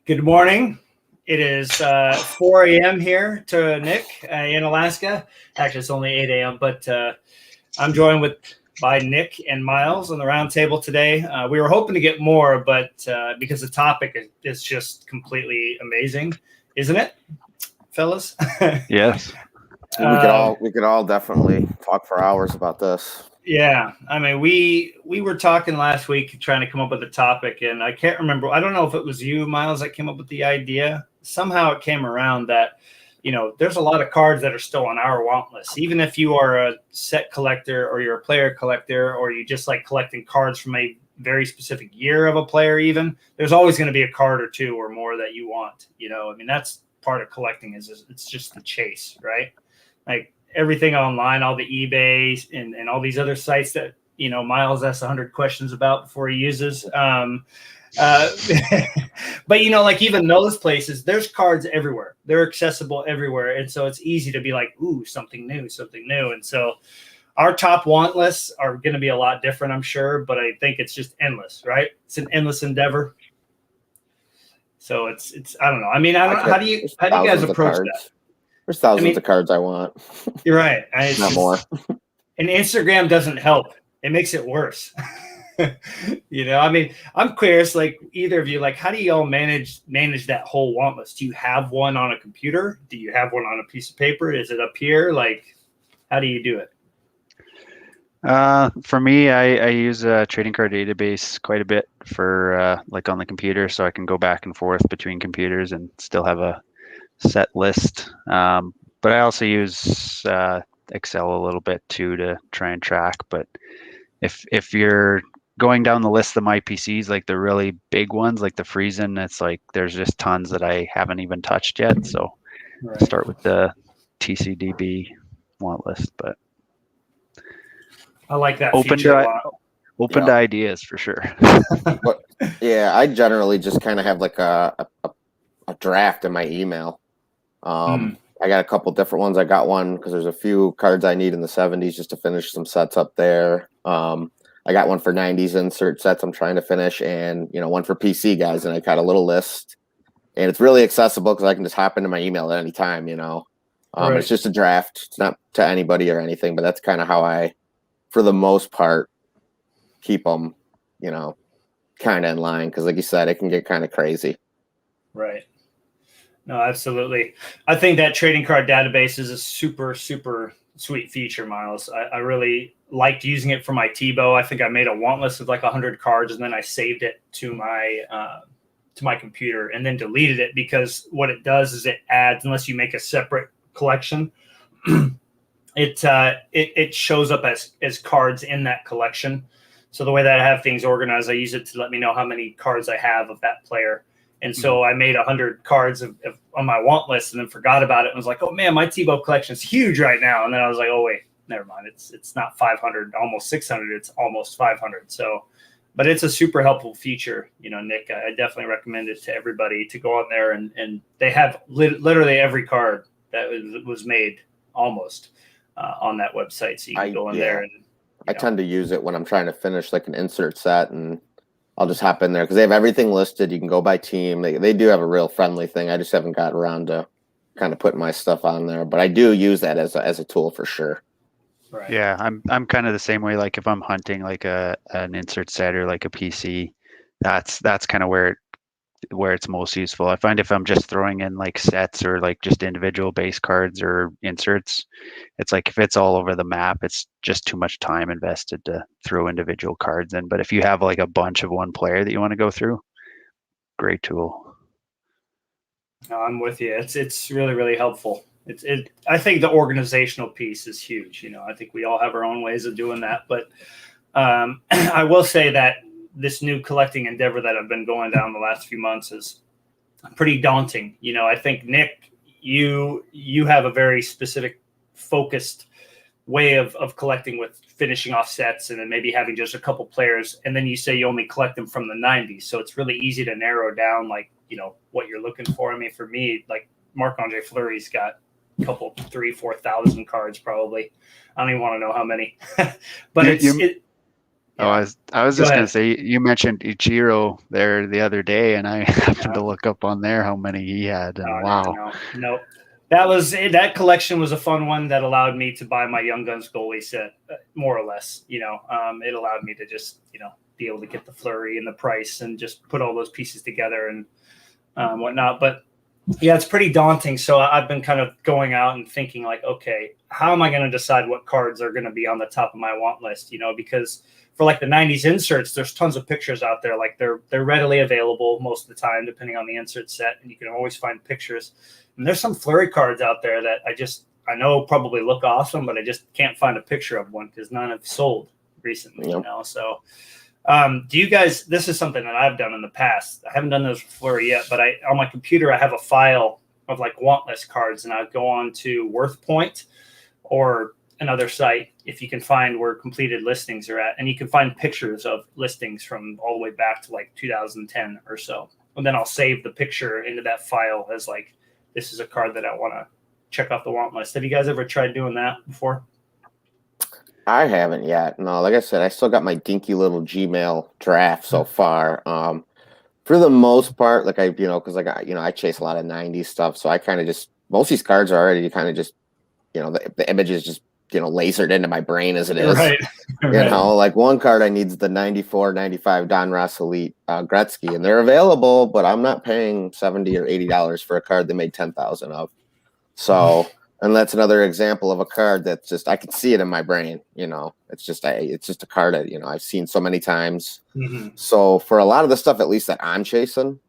Good morning. It is 4 a.m. here to Nick in Alaska. Actually, it's only 8 a.m., but I'm joined by Nick and Miles on the roundtable today. We were hoping to get more, but because the topic is just completely amazing, isn't it, fellas? Yes. We could all definitely talk for hours about this. Yeah, I mean, we were talking last week trying to come up with a topic, and I can't remember. I don't know if it was you, Miles, that came up with the idea. Somehow it came around that, there's a lot of cards that are still on our want list. Even if you are a set collector or you're a player collector or you just like collecting cards from a very specific year of a player, even, there's always going to be a card or two or more that you want. I mean, that's part of collecting it's just the chase, right? Like, everything online, all the eBays and all these other sites that, Miles asks 100 questions about before he uses. But, like even those places, there's cards everywhere. They're accessible everywhere. And so it's easy to be like, ooh, something new. And so our top want lists are going to be a lot different, I'm sure, but I think it's just endless, right? It's an endless endeavor. So it's I don't know. I mean, how do you guys approach that? There's thousands of cards I want. You're right. It's not more. And Instagram doesn't help. It makes it worse. I mean, I'm curious, like either of you, like how do you all manage that whole want list? Do you have one on a computer? Do you have one on a piece of paper? Is it up here? Like, how do you do it? For me, I use a trading card database quite a bit for like on the computer, so I can go back and forth between computers and still have a set list. But I also use Excel a little bit too to try and track. But if you're going down the list of my PCs, like the really big ones, like the Friesen, it's like there's just tons that I haven't even touched yet. So right. I'll start with the TCDB want list. But I like that feature a lot. Open to ideas for sure. But, yeah, I generally just kind of have like a draft in my email. I got a couple different ones. I got one because there's a few cards I need in the 70s just to finish some sets up there. I got one for 90s insert sets I'm trying to finish, and one for PC guys, and I got a little list. And it's really accessible because I can just hop into my email at any time. Right. It's just a draft. It's not to anybody or anything, but that's kind of how I, for the most part, keep them, kind of in line. Because like you said, it can get kind of crazy. Right. No, absolutely. I think that trading card database is a super, super sweet feature, Miles. I really liked using it for my Tebow. I think I made a want list of like 100 cards, and then I saved it to my computer and then deleted it, because what it does is it adds, unless you make a separate collection, it shows up as cards in that collection. So the way that I have things organized, I use it to let me know how many cards I have of that player. And so I made 100 cards on my want list and then forgot about it and was like, oh man, my Tebow collection is huge right now. And then I was like, oh wait, never mind. It's not 500, almost 600. It's almost 500. So, but it's a super helpful feature. Nick, I definitely recommend it to everybody to go on there, and they have literally every card that was made almost on that website. So you can go in there. And I tend to use it when I'm trying to finish like an insert set, and I'll just hop in there because they have everything listed. You can go by team. They do have a real friendly thing. I just haven't got around to kind of putting my stuff on there, but I do use that as a tool for sure. Right. Yeah, I'm kind of the same way. Like if I'm hunting like an insert set or like a PC, that's kind of where it's most useful. I find if I'm just throwing in like sets or like just individual base cards or inserts, it's like if it's all over the map, it's just too much time invested to throw individual cards in. But if you have like a bunch of one player that you want to go through, great tool. No, I'm with you. It's really, really helpful. I think the organizational piece is huge. I think we all have our own ways of doing that, but I will say that this new collecting endeavor that I've been going down the last few months is pretty daunting. I think, Nick, you have a very specific, focused way of collecting, with finishing off sets and then maybe having just a couple players. And then you say you only collect them from the 90s. So it's really easy to narrow down, like, what you're looking for. I mean, for me, like Marc-Andre Fleury's got a couple, 3,000-4,000 cards probably. I don't even want to know how many, but Oh, I was Go just gonna ahead. say you mentioned Ichiro there the other day, and I happened to look up on there how many he had, and wow. No. That collection was a fun one that allowed me to buy my Young Guns goalie set, more or less. It allowed me to just be able to get the Fleury and the price and just put all those pieces together and whatnot. But yeah, it's pretty daunting. So I've been kind of going out and thinking like, okay, how am I going to decide what cards are going to be on the top of my want list? Because for like the 90s inserts, there's tons of pictures out there. Like they're readily available most of the time, depending on the insert set, and you can always find pictures. And there's some Fleury cards out there that I know probably look awesome, but I just can't find a picture of one because none have sold recently. Yep. So do you guys? This is something that I've done in the past. I haven't done this with Fleury yet, but on my computer I have a file of like want list cards, and I go on to WorthPoint or another site if you can find where completed listings are at, and you can find pictures of listings from all the way back to like 2010 or so, and then I'll save the picture into that file as like, this is a card that I want to check off the want list. Have you guys ever tried doing that before? I haven't yet. No, like I said, I still got my dinky little Gmail draft so far. For the most part, like because I chase a lot of 90s stuff, so I kind of just, most of these cards are already kind of just, the image is just, lasered into my brain as it is. Right. Like one card I need is the 94-95 Don Ross Elite Gretzky, and they're available, but I'm not paying $70 or $80 for a card they made 10,000 of. So, and that's another example of a card that's just, I can see it in my brain. It's just a card that I've seen so many times. Mm-hmm. So for a lot of the stuff, at least that I'm chasing,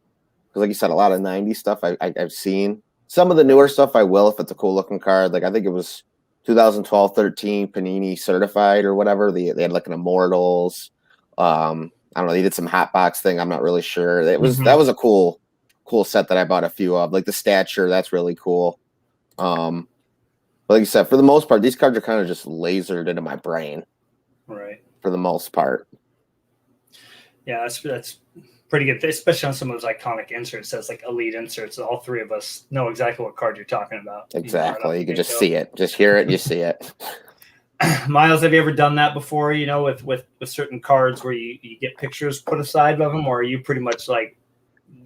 because like you said, a lot of 90s stuff I've seen. Some of the newer stuff I will if it's a cool looking card. Like I think it was 2012-13 Panini certified or whatever. They had like an Immortals. I don't know. They did some hot box thing. I'm not really sure. That was a cool set that I bought a few of. Like the Stature, that's really cool. But like you said, for the most part, these cards are kind of just lasered into my brain. Right. For the most part. Yeah, that's pretty good, especially on some of those iconic inserts. That's like elite inserts. All three of us know exactly what card you're talking about. Exactly. You can just see it. Just hear it. You see it. Miles, have you ever done that before, with certain cards where you get pictures put aside of them, or are you pretty much like,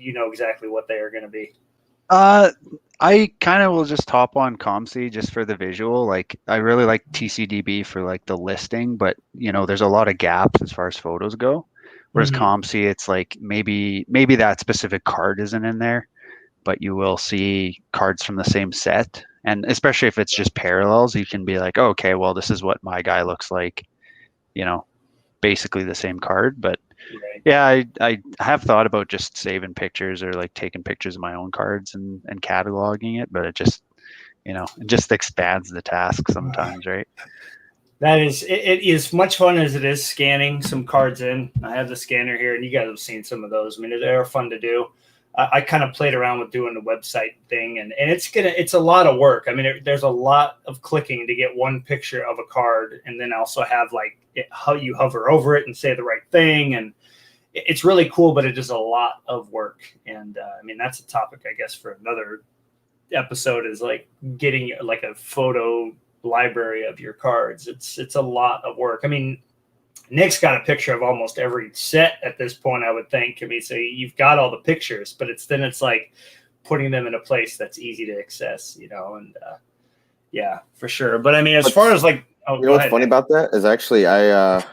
exactly what they are going to be? I kind of will just hop on ComC just for the visual. Like I really like TCDB for like the listing, but there's a lot of gaps as far as photos go. Whereas ComC, it's like maybe that specific card isn't in there, but you will see cards from the same set. And especially if it's just parallels, you can be like, oh, okay, well, this is what my guy looks like, basically the same card. But yeah, I have thought about just saving pictures or like taking pictures of my own cards and cataloging it, but it just, it just expands the task sometimes, right? That is, it is much fun as it is scanning some cards in. I have the scanner here, and you guys have seen some of those. I mean, they're fun to do. I kind of played around with doing the website thing, and it's a lot of work. I mean, there's a lot of clicking to get one picture of a card, and then also have like how you hover over it and say the right thing, and it's really cool, but it is a lot of work. And I mean, that's a topic, I guess, for another episode, is like getting like a photo library of your cards. It's a lot of work. I mean, Nick's got a picture of almost every set at this point, I would think. I mean, so you've got all the pictures, but it's like putting them in a place that's easy to access, and yeah, for sure. But I mean, as far as like, what's funny about that is actually I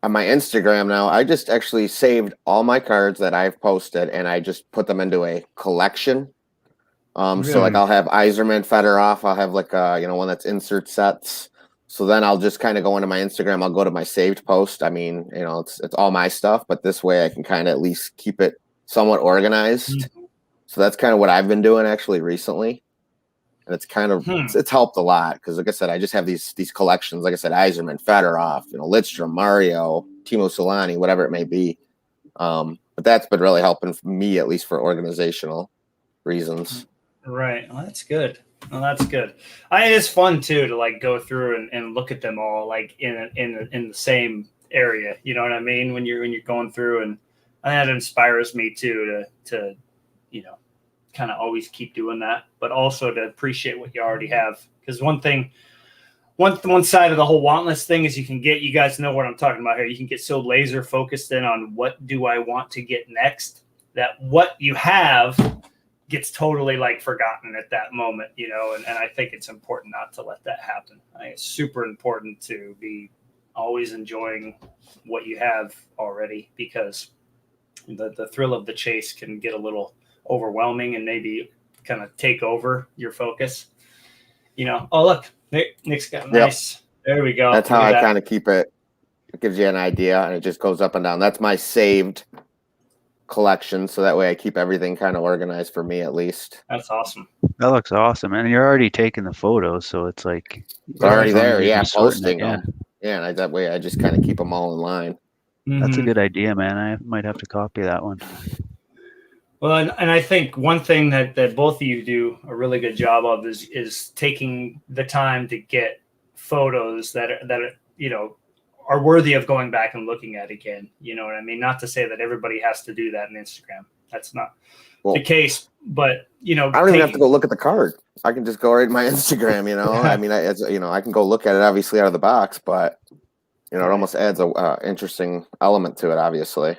on my Instagram now, I just actually saved all my cards that I've posted and I just put them into a collection. So like I'll have Yzerman, Fedorov, I'll have like one that's insert sets. So then I'll just kind of go into my Instagram, I'll go to my saved post. I mean, it's all my stuff, but this way I can kind of at least keep it somewhat organized. So that's kind of what I've been doing actually recently. And it's kind of it's helped a lot because like I said, I just have these collections. Like I said, Yzerman, Fedorov, Lidstrom, Mario, Timo Solani, whatever it may be. But that's been really helping me, at least for organizational reasons. Right. Well, that's good. Well, that's good. It's fun too to like go through and look at them all like in the same area. You know what I mean? When you're going through, and that inspires me too to kind of always keep doing that, but also to appreciate what you already have. Because one thing one side of the whole want list thing is you guys know what I'm talking about here. You can get so laser focused in on what do I want to get next that what you have gets totally like forgotten at that moment, and I think it's important not to let that happen. I think it's super important to be always enjoying what you have already, because the thrill of the chase can get a little overwhelming and maybe kind of take over your focus. Oh, look, Nick's got nice. Yep. There we go. That's how I kind of keep it. It gives you an idea, and it just goes up and down. That's my saved collection, so that way I keep everything kind of organized for me, at least. That's awesome. That looks awesome, and you're already taking the photos, so it's like it's already there. Yeah, posting them. Yeah, and that way I just kind of keep them all in line. That's a good idea, man. I might have to copy that one. Well, and I think one thing that both of you do a really good job of is taking the time to get photos that are worthy of going back and looking at again. You know what I mean? Not to say that everybody has to do that in Instagram. That's not the case. But I don't even have to go look at the card. I can just go right to my Instagram. I mean, I can go look at it obviously out of the box, but it almost adds a interesting element to it, obviously.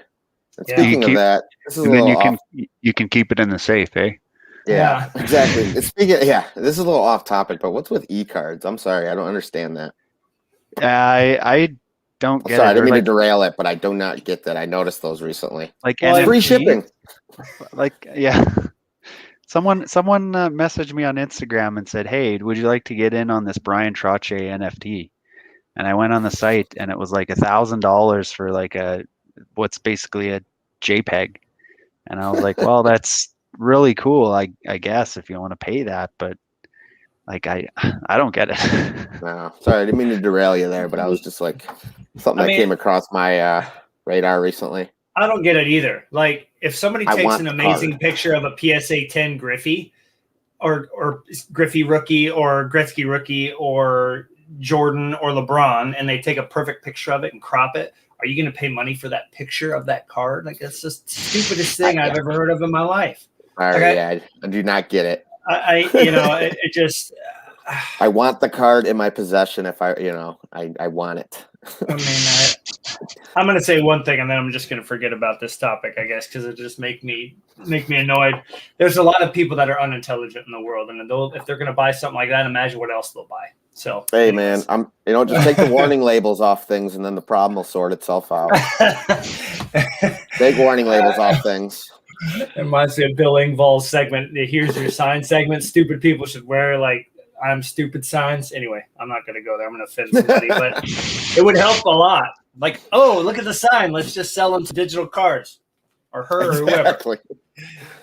And speaking of that, this is a little you can keep it in the safe, eh? Yeah, exactly. This is a little off topic, but what's with e-cards? I'm sorry, I don't understand that. I don't get it. I didn't mean to derail it, but I do not get that. I noticed those recently. Like free shipping. Someone messaged me on Instagram and said, "Hey, would you like to get in on this Brian Trottier NFT?" And I went on the site, and it was like $1,000 for like what's basically a JPEG. And I was like, well, that's really cool, I guess, if you want to pay that, but like I don't get it. No, sorry, I didn't mean to derail you there, but I was just like something that came across my radar recently. I don't get it either. Like, if somebody takes an amazing picture of a PSA 10 Griffey or Griffey rookie or Gretzky rookie or Jordan or LeBron, and they take a perfect picture of it and crop it, are you going to pay money for that picture of that card? Like, that's just the stupidest thing I've ever heard of in my life. All right, yeah, I do not get it. It just. I want the card in my possession. If I want it. I mean, I'm going to say one thing, and then I'm just going to forget about this topic, I guess, because it just make me annoyed. There's a lot of people that are unintelligent in the world, and if they're going to buy something like that, imagine what else they'll buy. So, hey, man, just take the warning labels off things, and then the problem will sort itself out. Take warning labels off things. It reminds me of Bill Engvall's segment. Here's your sign segment. Stupid people should wear like I'm stupid signs. Anyway, I'm not going to go there. I'm going to offend somebody, but it would help a lot. Like, oh, look at the sign. Let's just sell them to digital cards, or her, or whoever.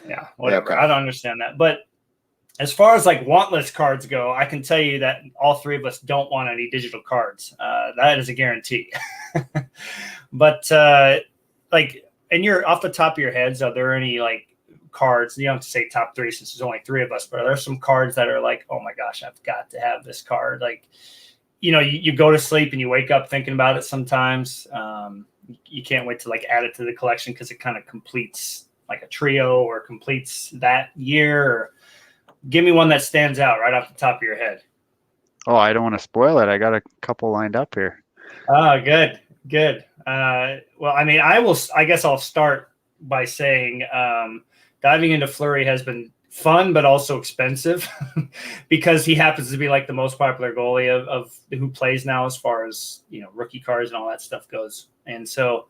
Yeah, whatever. Okay. I don't understand that. But as far as like want list cards go, I can tell you that all three of us don't want any digital cards. That is a guarantee. But and you're off the top of your heads, are there any like cards? You don't have to say top three since there's only three of us, but are there some cards that are like, oh my gosh, I've got to have this card? Like, you go to sleep and you wake up thinking about it sometimes. You can't wait to like add it to the collection because it kind of completes like a trio or completes that year. Or give me one that stands out right off the top of your head. Oh, I don't want to spoil it. I got a couple lined up here. Oh, good. Well, I mean, I guess I'll start by saying diving into Fleury has been fun, but also expensive because he happens to be like the most popular goalie of who plays now as far as, rookie cards and all that stuff goes. And so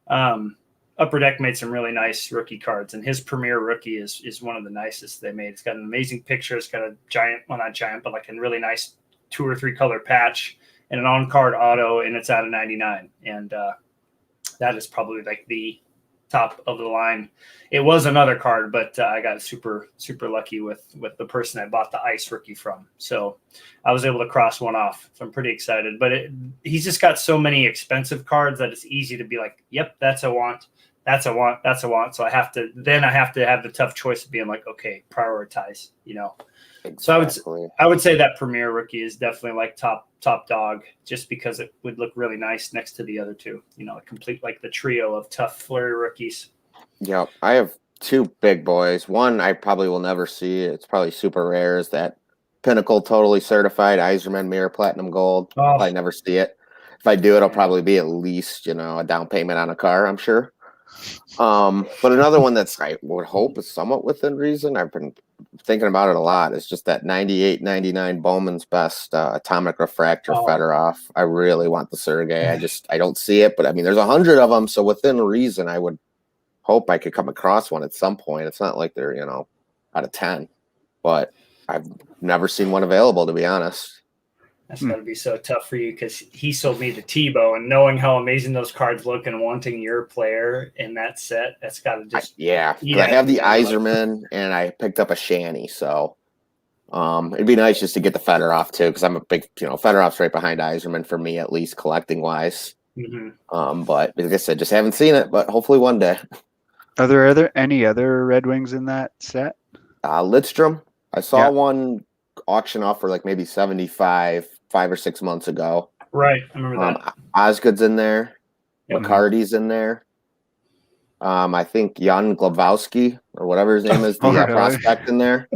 Upper Deck made some really nice rookie cards, and his premier rookie is one of the nicest they made. It's got an amazing picture. It's got a giant, well, not giant, but like a really nice 2 or 3 color patch and an on-card auto, and it's out of 99. And that is probably like the top of the line. It was another card, but I got super, super lucky with the person I bought the ice rookie from. So I was able to cross one off. So I'm pretty excited. But he's just got so many expensive cards that it's easy to be like, yep, that's a want. That's a want. That's a want. So I have to have the tough choice of being like, okay, prioritize, Exactly. So I would say that premier rookie is definitely like top dog, just because it would look really nice next to the other two, complete like the trio of tough Fleury rookies. Yeah, I have 2 big boys. One I probably will never see. It's probably super rare. Is that Pinnacle Totally Certified Iserman Mirror Platinum Gold. Oh. I'll probably never see it. If I do, it'll probably be at least, a down payment on a car, I'm sure. But another one that's I would hope is somewhat within reason. I've been thinking about it a lot. It's just that 98-99 Bowman's Best Atomic Refractor Fedorov. I really want the Sergey. I don't see it, but I mean, there's 100 of them, so within reason, I would hope I could come across one at some point. It's not like they're out of 10, but I've never seen one available, to be honest. That's got to be so tough for you because he sold me the Tebow, and knowing how amazing those cards look and wanting your player in that set, that's got to just I have the Iserman and I picked up a Shanny, so it'd be nice just to get the Fedorov too because I'm a big Fedorov's right behind Iserman for me at least collecting wise. Mm-hmm. But like I said, just haven't seen it, but hopefully one day. Are there any other Red Wings in that set? Lidstrom. I saw one auction off for like maybe 75 5 or 6 months ago. Right, I remember that. Osgood's in there. Yep. McCarty's in there. I think Jan Glabowski or whatever his name is, the prospect in there.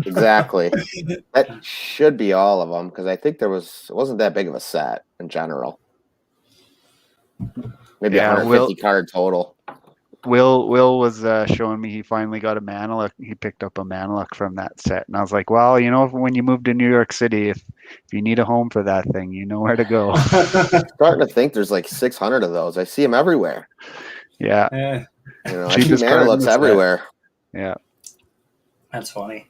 Exactly. That should be all of them because I think it wasn't that big of a set in general. Maybe 150 card total. Will was showing me he finally got a Maniluk. He picked up a Maniluk from that set, and I was like, "Well, when you move to New York City, if you need a home for that thing, you know where to go." I'm starting to think there's like 600 of those. I see them everywhere. Yeah, I see Maniluks everywhere. Yeah, that's funny.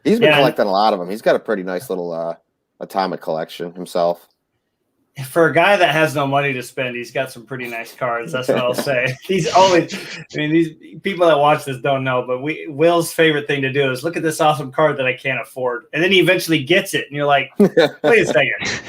He's been collecting a lot of them. He's got a pretty nice little atomic collection himself. For a guy that has no money to spend, he's got some pretty nice cards. That's what I'll say. These people that watch this don't know, but Will's favorite thing to do is look at this awesome card that I can't afford. And then he eventually gets it. And you're like, wait a second.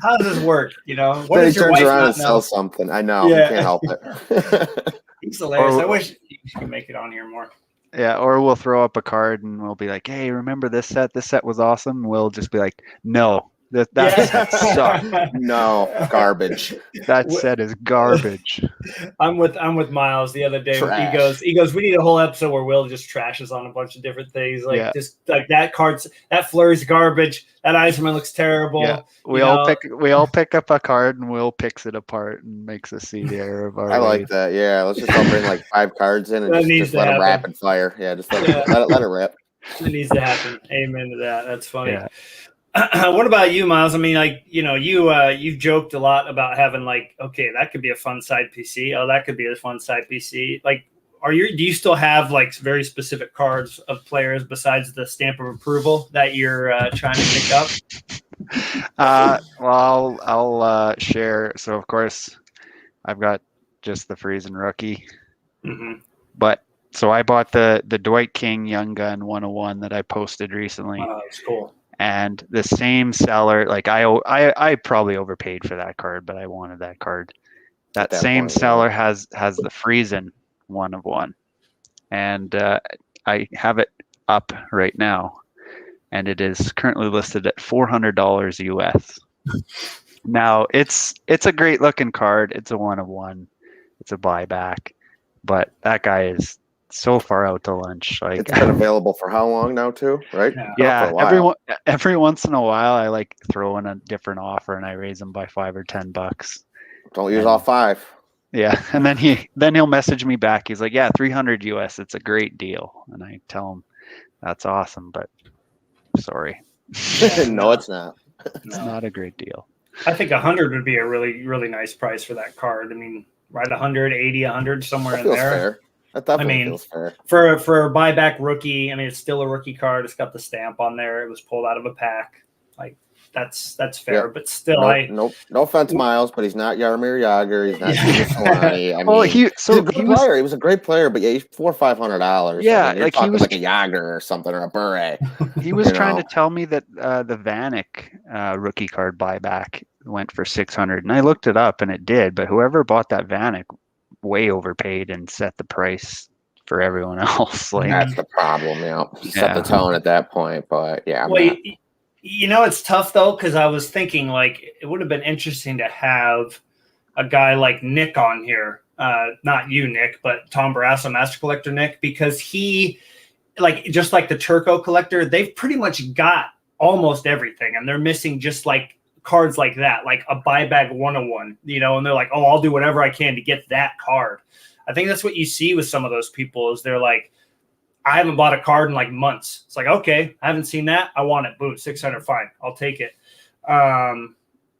How does this work? What then he turns around and sells something. I know. You can't help it. He's hilarious. I wish you could make it on here more. Yeah, or we'll throw up a card and we'll be like, hey, remember this set? This set was awesome. We'll just be like, no. That set sucked. No, garbage. That set is garbage. I'm with Miles the other day. Trash. He goes, we need a whole episode where Will just trashes on a bunch of different things. Just like that Fleury's garbage. That Iserman looks terrible. Yeah. We all pick up a card and Will picks it apart and makes us see the error of our I like that. Yeah, let's just all bring like 5 cards in and just let them rapid fire. Yeah, just let it rip. It needs to happen. Amen to that. That's funny. Yeah. What about you, Miles? I mean, you've joked a lot about having okay, that could be a fun side PC. Oh, that could be a fun side PC. Do you still have very specific cards of players besides the stamp of approval that you're trying to pick up? Well, I'll share. So of course, I've got just the Friesen rookie, but. So I bought the Dwight King Young Gun 101 that I posted recently. Oh, that's cool. And the same seller, I probably overpaid for that card, but I wanted that card. That same seller has the Friesen 1 of 1, and I have it up right now, and it is currently listed at $400 US. Now it's a great looking card. It's a 1 of 1. It's a buyback, but that guy is so far out to lunch. It's been available for how long now too, right? Yeah. Every once in a while I throw in a different offer and I raise them by $5 or $10. Don't use all 5. Yeah. And then he'll message me back. He's like, yeah, 300 US. It's a great deal. And I tell him that's awesome, but sorry. No, it's not. It's not a great deal. I think 100 would be a really, really nice price for that card. I mean, right, 100, 80, 100, somewhere in there. Fair. That definitely feels fair. For a buyback rookie, I mean, it's still a rookie card. It's got the stamp on there. It was pulled out of a pack. That's fair, but still, no offense, Miles, but he's not Jaromir Jagr. He's not Solani. I mean, he's a good player. He was a great player, but he's $400 or $500. Yeah, I mean, he was like a Jagr or something or a Bure. He was trying to tell me that the Vanek rookie card buyback went for $600, and I looked it up, and it did. But whoever bought that Vanek way overpaid and set the price for everyone else. That's the problem. Set the tone at that point. But yeah. It's tough though, because I was thinking it would have been interesting to have a guy like Nick on here. Not you, Nick, but Tom Barrasso, Master Collector Nick, because he like just like the Turco collector, they've pretty much got almost everything, and they're missing just like cards like that, like a buyback 101, and they're like, oh, I'll do whatever I can to get that card. I think that's what you see with some of those people is they're like, I haven't bought a card in like months. It's like, okay, I haven't seen that. I want it. Boom, 600, fine. I'll take it.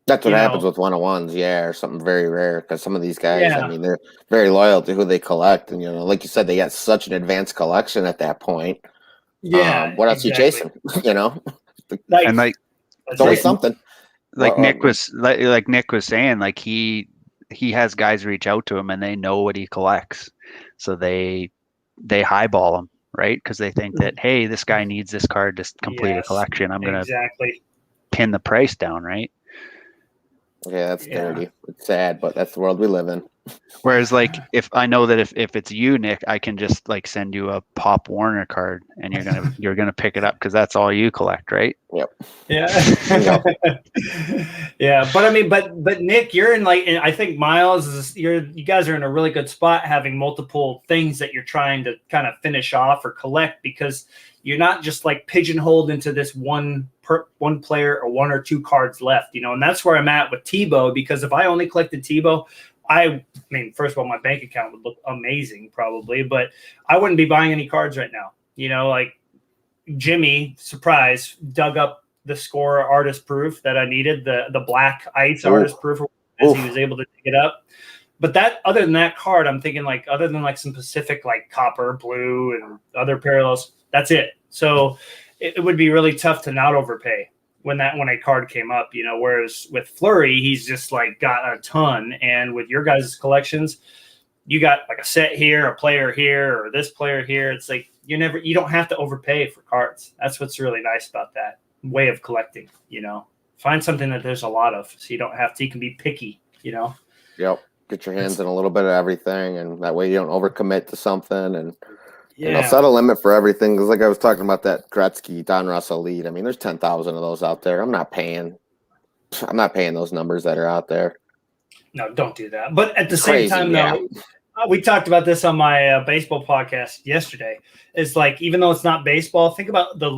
That's what happens with 101s, or something very rare, because some of these guys, I mean, they're very loyal to who they collect. And, like you said, they got such an advanced collection at that point. Yeah. What else are you chasing? And like, it's always something. Like Nick was saying, like he has guys reach out to him and they know what he collects. So they highball him, right? Because they think that, hey, this guy needs this card to complete a collection. I'm going to pin the price down, right? Yeah, that's dirty. It's sad, but that's the world we live in. Whereas, like, if I know that if it's you, Nick, I can just like send you a Pop Warner card, and you're gonna pick it up because that's all you collect, right? Yep. Yeah. Yeah, but I mean, but Nick, you're in I think Miles you guys are in a really good spot having multiple things that you're trying to kind of finish off or collect, because you're not just like pigeonholed into this one player or one or two cards left, and that's where I'm at with Tebow, because if I only collected Tebow, I mean, first of all, my bank account would look amazing probably, but I wouldn't be buying any cards right now. Like Jimmy, surprise, dug up the score artist proof that I needed, the black ice artist proof, as he was able to dig it up. But other than that card, I'm thinking like, other than like some Pacific, like copper, blue, and other parallels, that's it. So it would be really tough to not overpay when a card came up, whereas with Fleury, he's just like got a ton. And with your guys' collections, you got like a set here, a player here, or this player here. It's like, you don't have to overpay for cards. That's what's really nice about that way of collecting, find something that there's a lot of, so you can be picky, Yep. Get your hands in a little bit of everything, and that way you don't overcommit to something, and set a limit for everything. Because like I was talking about that Gretzky, Don Russell lead. I mean, there's 10,000 of those out there. I'm not paying those numbers that are out there. No, don't do that. But at the same time, though, we talked about this on my baseball podcast yesterday. It's like, even though it's not baseball, think about the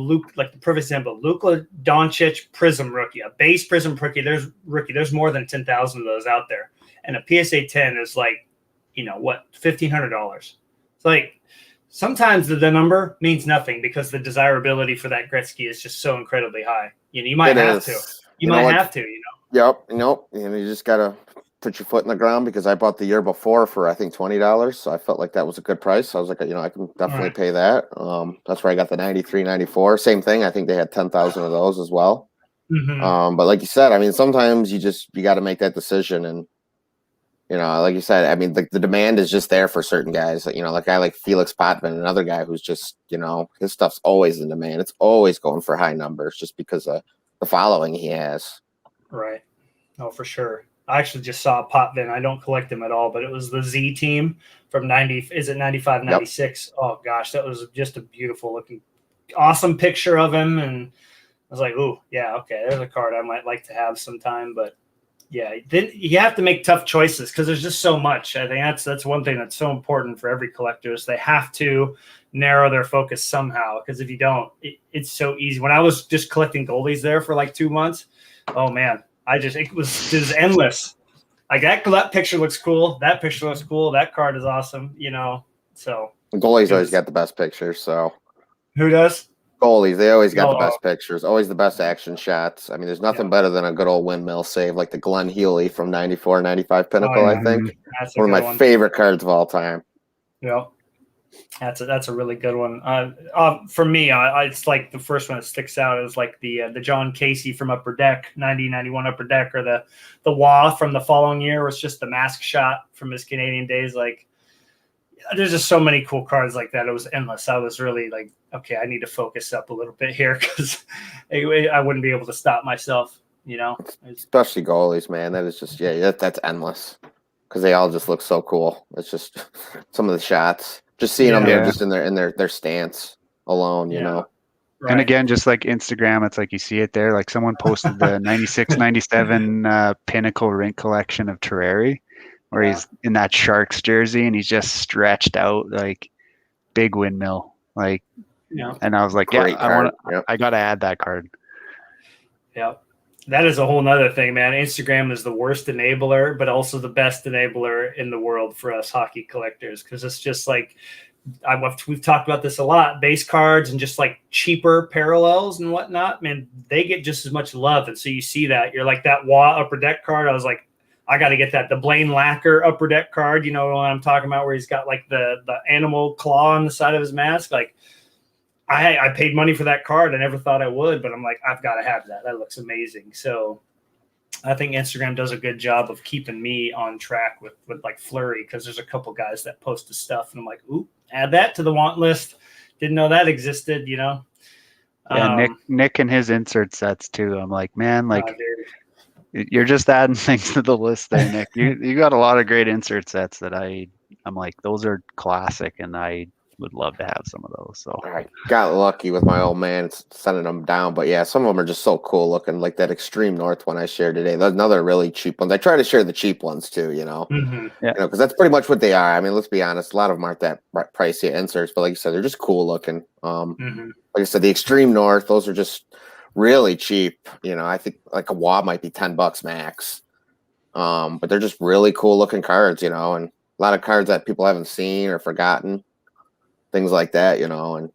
perfect example, Luka Doncic Prism rookie, a base Prism rookie. There's more than 10,000 of those out there, and a PSA 10 is like, what, $1,500. It's like, sometimes the number means nothing because the desirability for that Gretzky is just so incredibly high. You might have to. You might have to. Yep. Nope. You just gotta put your foot in the ground, because I bought the year before for I think $20, so I felt like that was a good price. I was like, I can definitely pay that. That's where I got the 93, 94. Same thing. I think they had 10,000 of those as well. Mm-hmm. But like you said, I mean, sometimes you got to make that decision, and like you said, I mean, the demand is just there for certain guys. Like a guy like Felix Potvin, another guy who's just, his stuff's always in demand. It's always going for high numbers just because of the following he has. Right. Oh, for sure. I actually just saw Potvin. I don't collect them at all, but it was the Z team from 95, 96. Yep. Oh gosh, that was just a beautiful looking, awesome picture of him. And I was like, ooh, yeah, okay, there's a card I might like to have sometime. But yeah, then you have to make tough choices because there's just so much. I think that's one thing that's so important for every collector is they have to narrow their focus somehow, because if you don't, it's so easy. When I was just collecting goalies there for like 2 months, oh man, it was endless. Like that picture looks cool. That picture looks cool. That card is awesome. So the goalies always got the best pictures. So who does? Goalies, they always got the best pictures, always the best action shots. I mean, there's nothing better than a good old windmill save like the Glenn Healy from 94, 95 Pinnacle, I think. That's one of my favorite cards of all time. Yeah. That's a really good one. For me, it's like the first one that sticks out is like the John Casey from Upper Deck, 90-91 Upper Deck, or the Wah from the following year was just the mask shot from his Canadian days. Like, there's just so many cool cards like that. It was endless. I was really like, okay, I need to focus up a little bit here because I wouldn't be able to stop myself. Especially goalies, man. That is just that's endless because they all just look so cool. It's just some of the shots. Just seeing them just in their stance alone, you know. Right. And again, just like Instagram, it's like you see it there. Like someone posted the 96, 97 Pinnacle rink collection of Terrari, where he's in that Sharks jersey and he's just stretched out like big windmill. Like Yeah. And I was like, Great card. Yep. I got to add that card. Yeah. That is a whole nother thing, man. Instagram is the worst enabler, but also the best enabler in the world for us hockey collectors. Cause it's just like, we've talked about this a lot, base cards and just like cheaper parallels and whatnot, man, they get just as much love. And so you see that you're like that Wah upper deck card. I was like, I got to get that. The Blaine Lacker upper deck card, you know what I'm talking about, where he's got like the animal claw on the side of his mask. Like I paid money for that card. I never thought I would, but I'm like, I've got to have that. That looks amazing. So I think Instagram does a good job of keeping me on track with like Flurry, because there's a couple guys that post the stuff and I'm like, ooh, add that to the want list. Didn't know that existed, you know? Yeah, Nick and his insert sets too. I'm like, man, like you're just adding things to the list there, Nick. You got a lot of great insert sets that I'm like, those are classic, and I would love to have some of those. So I got lucky with my old man sending them down, but yeah, some of them are just so cool looking, like that Extreme North one I shared today. There's another really cheap ones. I try to share the cheap ones too, you know, because that's pretty much what they are. I mean, let's be honest, a lot of them aren't that pricey inserts, but like you said, they're just cool looking. Like I said, the Extreme North, those are just really cheap. You know, I think like a Wah might be $10 max, but they're just really cool looking cards, you know, and a lot of cards that people haven't seen or forgotten. Things like that, you know, and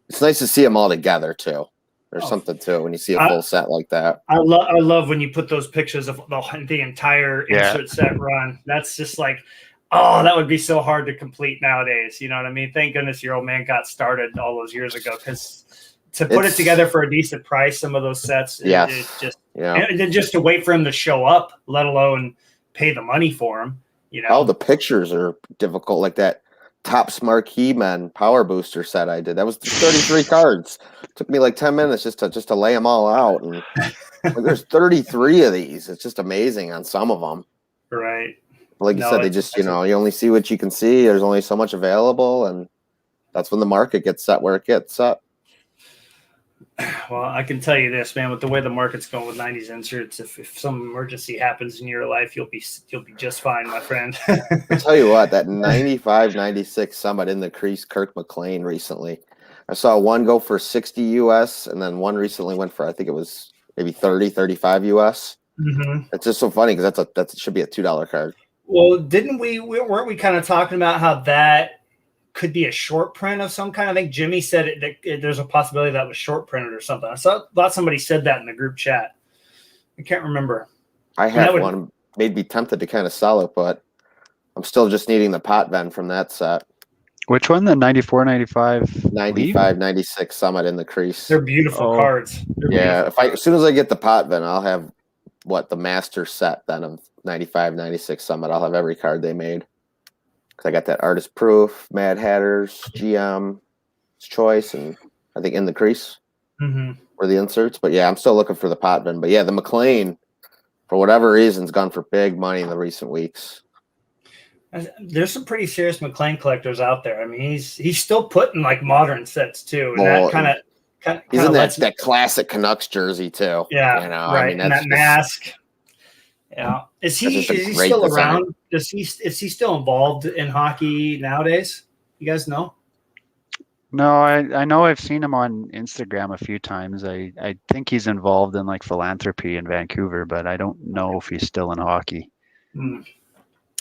it's nice to see them all together too. There's something to it when you see a full set like that. I love when you put those pictures of the entire insert set run. That's just like, oh, that would be so hard to complete nowadays. You know what I mean? Thank goodness your old man got started all those years ago, because to put it together for a decent price, some of those sets, it's just, and then just to wait for him to show up, let alone pay the money for them. You know, all the pictures are difficult, like that Topps Marquee Men Power Booster set I did. That was 33 cards. It took me like 10 minutes just to lay them all out. And like, there's 33 of these. It's just amazing on some of them. Right. Like you said, they just, you know, you only see what you can see. There's only so much available. And that's when the market gets set where it gets set. Well, I can tell you this, man, with the way the market's going with 90s inserts, if some emergency happens in your life, you'll be just fine, my friend. I'll tell you what, that 95-96 Summit in the crease Kirk McLean recently. I saw one go for 60 US, and then one recently went for, I think it was maybe 30, 35 US. It's just so funny because that should be a $2 card. Well, weren't we kind of talking about how that could be a short print of some kind? I think Jimmy said that there's a possibility that was short printed or something. I thought somebody said that in the group chat. I can't remember. I had one. Made me tempted to kind of sell it, but I'm still just needing the pot vend from that set. Which one? The 94, 95? 95, 96 Summit in the crease. They're beautiful cards. As soon as I get the pot vend, I'll have the master set then of 95, 96 Summit. I'll have every card they made. I got that Artist Proof, Mad Hatter's, GM's Choice, and I think in the crease were the inserts. But yeah, I'm still looking for the pot vend. But yeah, the McLean, for whatever reason, has gone for big money in the recent weeks. There's some pretty serious McLean collectors out there. I mean, he's still putting like modern sets too, and that kind of he's in that classic Canucks jersey too. Yeah, you know, right. I mean, and that mask. Yeah, is he still around? Is he still involved in hockey nowadays? You guys know? No, I know I've seen him on Instagram a few times. I think he's involved in like philanthropy in Vancouver, but I don't know if he's still in hockey.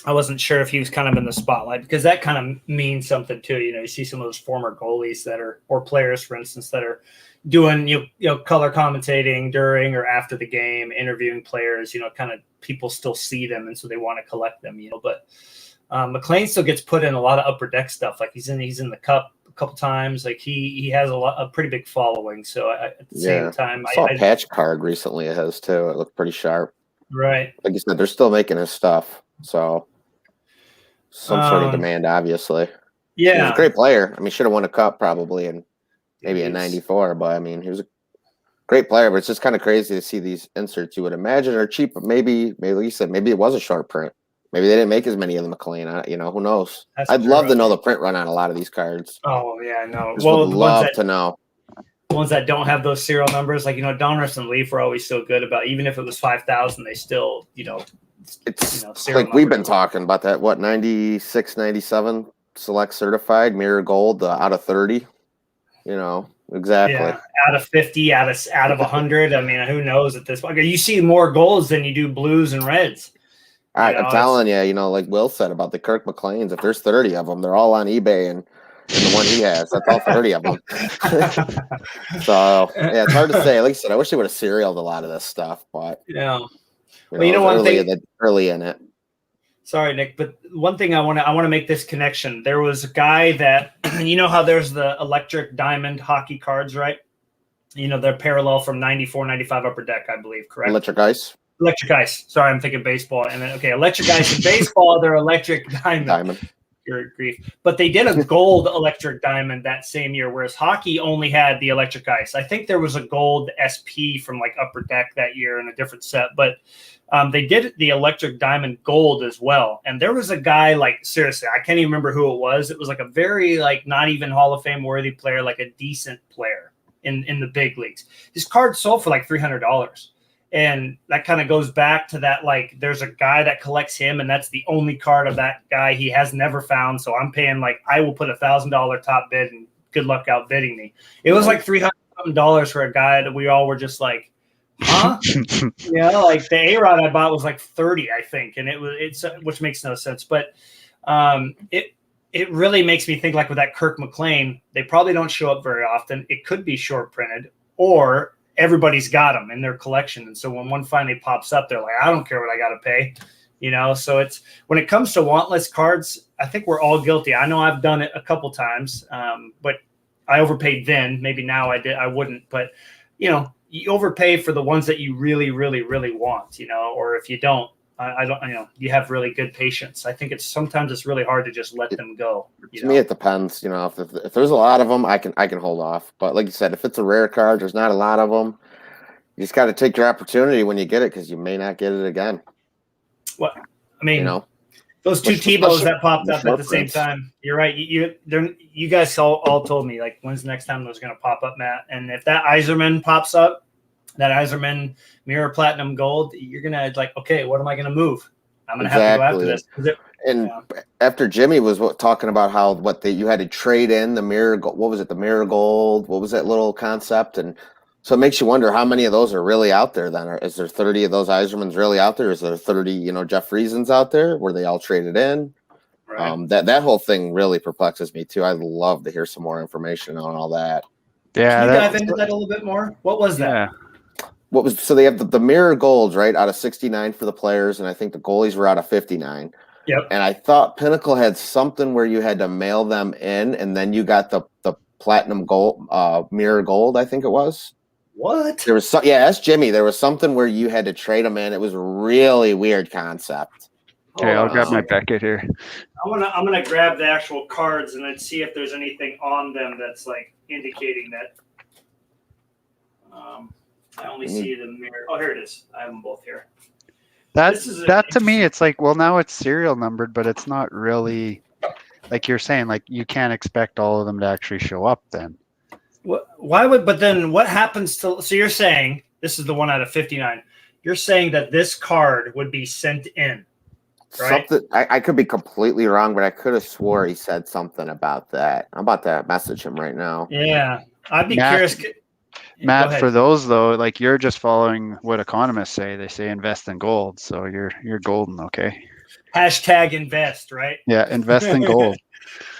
I wasn't sure if he was kind of in the spotlight, because that kind of means something too. You know, you see some of those former goalies or players, for instance, that are doing color commentating during or after the game, interviewing players. You know, kind of people still see them, and so they want to collect them. You know, but McLean still gets put in a lot of upper deck stuff. Like he's in the Cup a couple times. Like he has a pretty big following. So at the same time, I saw a patch card recently of his too. It looked pretty sharp. Right. Like you said, they're still making his stuff. So some sort of demand, obviously. Yeah. He was a great player. I mean, should have won a cup probably, and maybe in 94, but I mean, he was a great player. But it's just kind of crazy to see these inserts you would imagine are cheap, but maybe like you said, maybe it was a short print. Maybe they didn't make as many of the McLean. You know, who knows? I'd love to know the print run on a lot of these cards. Oh yeah, no. Well, would love to know. The ones that don't have those serial numbers, like Donruss and Leaf were always so good about, even if it was 5,000, they still, it's like we've been talking about that. What, 96, 97 select certified mirror gold out of 30. Exactly. Yeah, out of 50, out of 100. I mean, who knows at this point? You see more golds than you do blues and reds. I'm telling you, like Will said about the Kirk McLeans, if there's 30 of them, they're all on eBay, and the one he has, that's all 30 of them. So yeah, it's hard to say. Like I said, I wish they would have serialed a lot of this stuff, but yeah. one thing early in it. Sorry, Nick, but one thing I want to make this connection. There was a guy that how there's the electric diamond hockey cards, right? They're parallel from 94, 95 upper deck, I believe, correct? Electric ice. Electric ice. Sorry, I'm thinking baseball. And then electric ice and baseball, they're electric diamond. Your grief. But they did a gold electric diamond that same year, whereas hockey only had the electric ice. I think there was a gold SP from like upper deck that year in a different set, but they did the electric diamond gold as well. And there was a guy, like, seriously, I can't even remember who it was. It was like a very, like, not even Hall of Fame worthy player, like a decent player in the big leagues. His card sold for like $300. And that kind of goes back to that, like, there's a guy that collects him, and that's the only card of that guy he has never found. So I'm paying, like, I will put $1,000 top bid, and good luck outbidding me. It was like $300 for a guy that we all were just like, huh? Like the A-Rod I bought was like 30, I think, and it's which makes no sense. But it really makes me think, like with that Kirk McLean, they probably don't show up very often. It could be short printed, or everybody's got them in their collection. And so when one finally pops up, they're like, I don't care what I got to pay, So it's, when it comes to wantless cards, I think we're all guilty. I know I've done it a couple times, but I overpaid then. Maybe now I wouldn't, but you overpay for the ones that you really, really, really want, or if you don't, I don't, you have really good patience. I think sometimes it's really hard to just let them go. To me, it depends. If there's a lot of them, I can hold off. But like you said, if it's a rare card, there's not a lot of them. You just got to take your opportunity when you get it, because you may not get it again. Well, I mean, those two Tebows that popped up at the same time. You're right. You guys all told me, like, when's the next time those going to pop up, Matt? And if that Iserman pops up, that Iserman Mirror Platinum Gold, you're going to like, okay, what am I going to move? I'm going to have to go after this. After Jimmy was talking about how you had to trade in the Mirror Gold, what was it, the Mirror Gold? What was that little concept? And so it makes you wonder how many of those are really out there then. Is there 30 of those Isermans really out there? Is there 30, Jeff Friesens out there? Were they all traded in? Right. That whole thing really perplexes me too. I'd love to hear some more information on all that. Yeah. Can you dive into that a little bit more? What was that? Yeah. So they have the Mirror Golds, right, out of 69 for the players, and I think the goalies were out of 59. Yep. And I thought Pinnacle had something where you had to mail them in, and then you got the Platinum Gold, Mirror Gold, I think it was. What? There was that's Jimmy. There was something where you had to trade them in. It was a really weird concept. Okay, I'll grab my Beckett here. I'm gonna grab the actual cards and then see if there's anything on them that's like indicating that. I only see the mirror. Oh, here it is. I have them both here. That to me, it's like, well, now it's serial numbered, but it's not really, like you're saying, like you can't expect all of them to actually show up then. But then what happens to, so you're saying, this is the one out of 59. You're saying that this card would be sent in, right? Something, I could be completely wrong, but I could have swore he said something about that. I'm about to message him right now. Yeah. I'd be curious. Matt, for those though, like you're just following what economists say. They say invest in gold, so you're golden, okay? Hashtag invest, right? Yeah, invest in gold.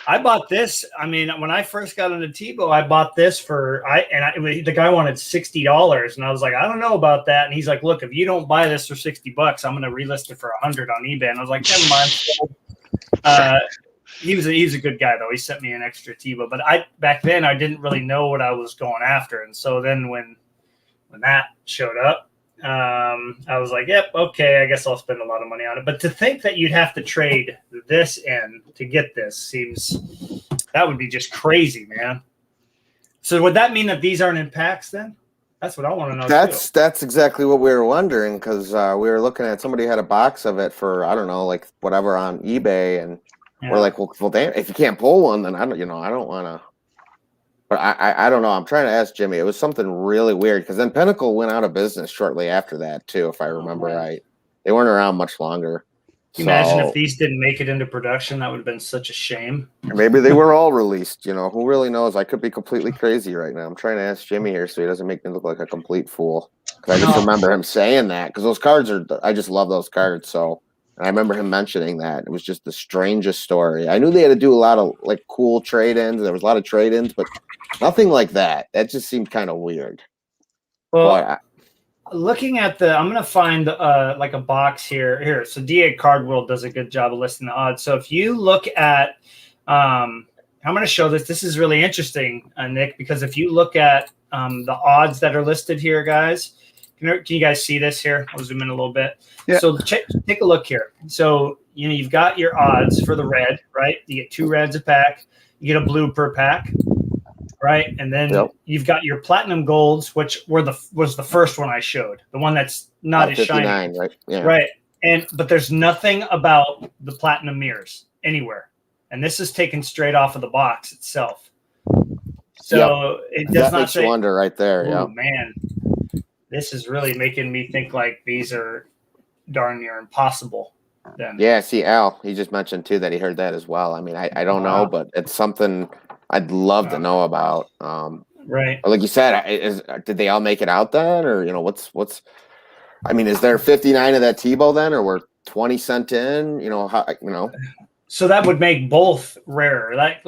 I bought this. I mean, when I first got into Tebow, I bought this for the guy wanted $60, and I was like, I don't know about that. And he's like, look, if you don't buy this for $60, I'm going to relist it for $100 on eBay. And I was like, never mind. He's a good guy though. He sent me an extra Tebow, but back then I didn't really know what I was going after, and so then when that showed up, I was like, yep, okay, I guess I'll spend a lot of money on it. But to think that you'd have to trade this in to get this that would be just crazy, man. So would that mean that these aren't in packs then? That's what I want to know. That's exactly what we were wondering, because we were looking at, somebody had a box of it for, I don't know, like whatever on eBay, and we're like, well, damn, if you can't pull one, then I don't want to. But I don't know. I'm trying to ask Jimmy. It was something really weird, because then Pinnacle went out of business shortly after that too, if I remember right. They weren't around much longer. Can you imagine if these didn't make it into production? That would have been such a shame. Maybe they were all released. Who really knows? I could be completely crazy right now. I'm trying to ask Jimmy here so he doesn't make me look like a complete fool. Because I just remember him saying that. Because those cards I just love those cards. So and I remember him mentioning that. It was just the strangest story. I knew they had to do a lot of like cool trade-ins. There was a lot of trade-ins, but nothing like that. That just seemed kind of weird. Well, looking at I'm going to find like a box here. So DA Card World does a good job of listing the odds. So if you look at, I'm going to show this. This is really interesting, Nick, because if you look at the odds that are listed here, guys, can you guys see this here? I'll zoom in a little bit. Yeah. So take a look here. So, you've got your odds for the red, right? You get 2 reds a pack. You get a blue per pack. Right, and then you've got your platinum golds, which was the first one I showed, the one that's not as shiny, right? Yeah. Right, but there's nothing about the platinum mirrors anywhere, and this is taken straight off of the box itself. So it does not say. Wonder right there. Oh man, this is really making me think like these are darn near impossible. Then see, Al, he just mentioned too that he heard that as well. I mean, I don't know, but it's something I'd love to know about. Right. Like you said, did they all make it out then, or what's? I mean, is there 59 of that Tebow then, or we're 20 sent in? So that would make both rarer. I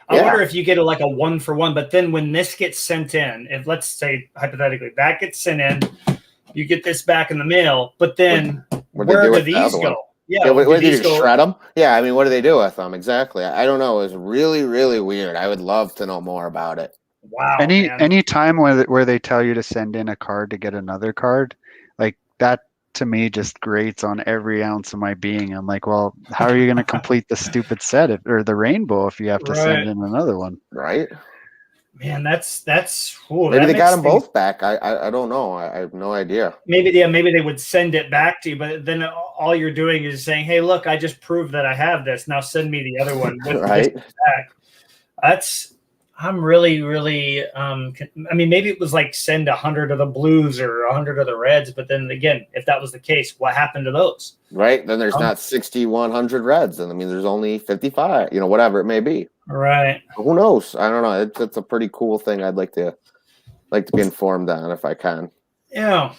wonder if you get a 1-for-1. But then when this gets sent in, if let's say hypothetically that gets sent in, you get this back in the mail. But then where do these go? Yeah, what do you shred them? Yeah, I mean, what do they do with them exactly? I don't know. It was really, really weird. I would love to know more about it. Wow. Any time where they tell you to send in a card to get another card, like that to me just grates on every ounce of my being. I'm like, well, how are you going to complete the stupid set or the rainbow if you have to send in another one? Right. Man, that's maybe they got them both back. I don't know. I have no idea. Maybe they would send it back to you, but then all you're doing is saying, "Hey, look, I just proved that I have this. Now send me the other one." Right. Back. I'm really, really. I mean, maybe it was like send 100 of the blues or 100 of the reds, but then again, if that was the case, what happened to those? Right. Then there's not 6,100 reds, and I mean, there's only 55. Whatever it may be. Right. Who knows? I don't know. It's a pretty cool thing. I'd like to be informed on if I can. Yeah.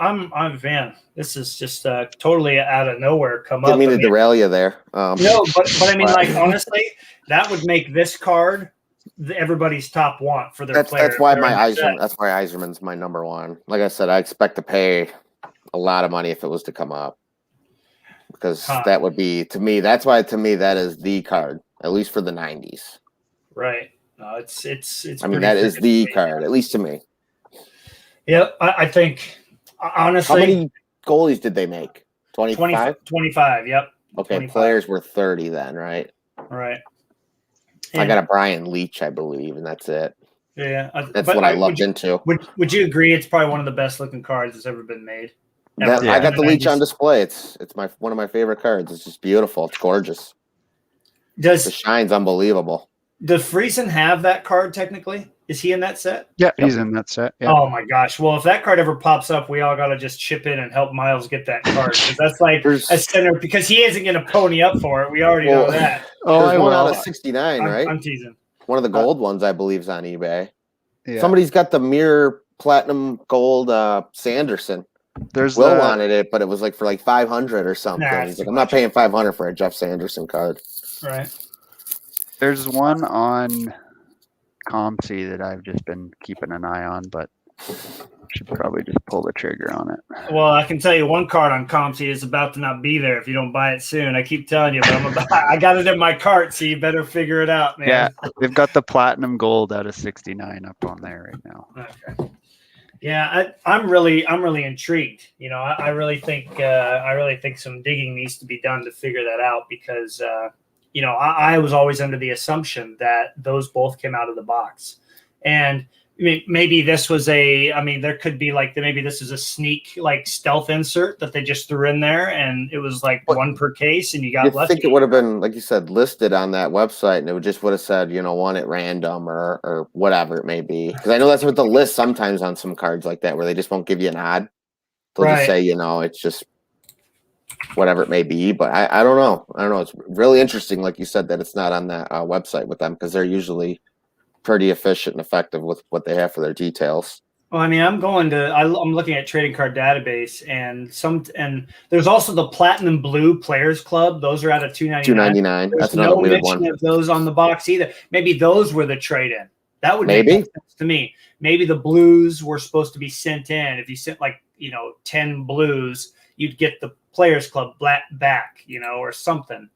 I'm a fan. This is just totally out of nowhere come up. Didn't mean to derail you there. No, but I mean, honestly, that would make this card everybody's top want for their player. That's why Iserman's my number one. Like I said, I expect to pay a lot of money if it was to come up, because that would be that's why that is the card. At least for the 90s. Right. No, it's. I mean, that is the card, at least to me. Yeah, I think, honestly. How many goalies did they make? 25? 25, yep. Okay, 25. Players were 30 then, right? Right. I got a Brian Leach, I believe, and that's it. Yeah. That's what I loved into. Would you agree it's probably one of the best looking cards that's ever been made? I got the Leach on display. It's one of my favorite cards. It's just beautiful. It's gorgeous. The shine's unbelievable. Does Friesen have that card technically? Is he in that set? Yeah, he's in that set. Yeah. Oh my gosh. Well, if that card ever pops up, we all got to just chip in and help Miles get that card. Because that's like a center, because he isn't going to pony up for it. We already know that. There's one out of 69, right? I'm teasing. One of the gold ones, I believe, is on eBay. Yeah. Somebody's got the mirror platinum gold Sanderson. Will wanted it, but it was for 500 or something. He's like, I'm not paying 500 for a Jeff Sanderson card. Right. There's one on ComC that I've just been keeping an eye on, but should probably just pull the trigger on it. Well, I can tell you one card on ComC is about to not be there if you don't buy it soon. I keep telling you, but I got it in my cart, so you better figure it out, man. Yeah, they've got the platinum gold out of 69 up on there right now. Okay. Yeah, I'm really intrigued. I really think some digging needs to be done to figure that out, because I was always under the assumption that those both came out of the box. And maybe this was there could be maybe this is a sneak stealth insert that they just threw in there, and it was one per case, and you got lucky. I think it would have been, like you said, listed on that website, and it would have said, one at random or whatever it may be. Because I know that's what the list sometimes on some cards like that, where they just won't give you an odd. They'll just say, it's just whatever it may be. But I don't know. I don't know. It's really interesting, like you said, that it's not on that website with them, because they're usually pretty efficient and effective with what they have for their details. Well, I mean, I'm looking at trading card database, and there's also the Platinum Blue Players Club. Those are out of $299. That's There's another no weird mention one. of those on the box either. Maybe those were the trade-in. That would make Maybe. more sense to me. Maybe the blues were supposed to be sent in. If you sent 10 blues, you'd get the Players Club back, or something.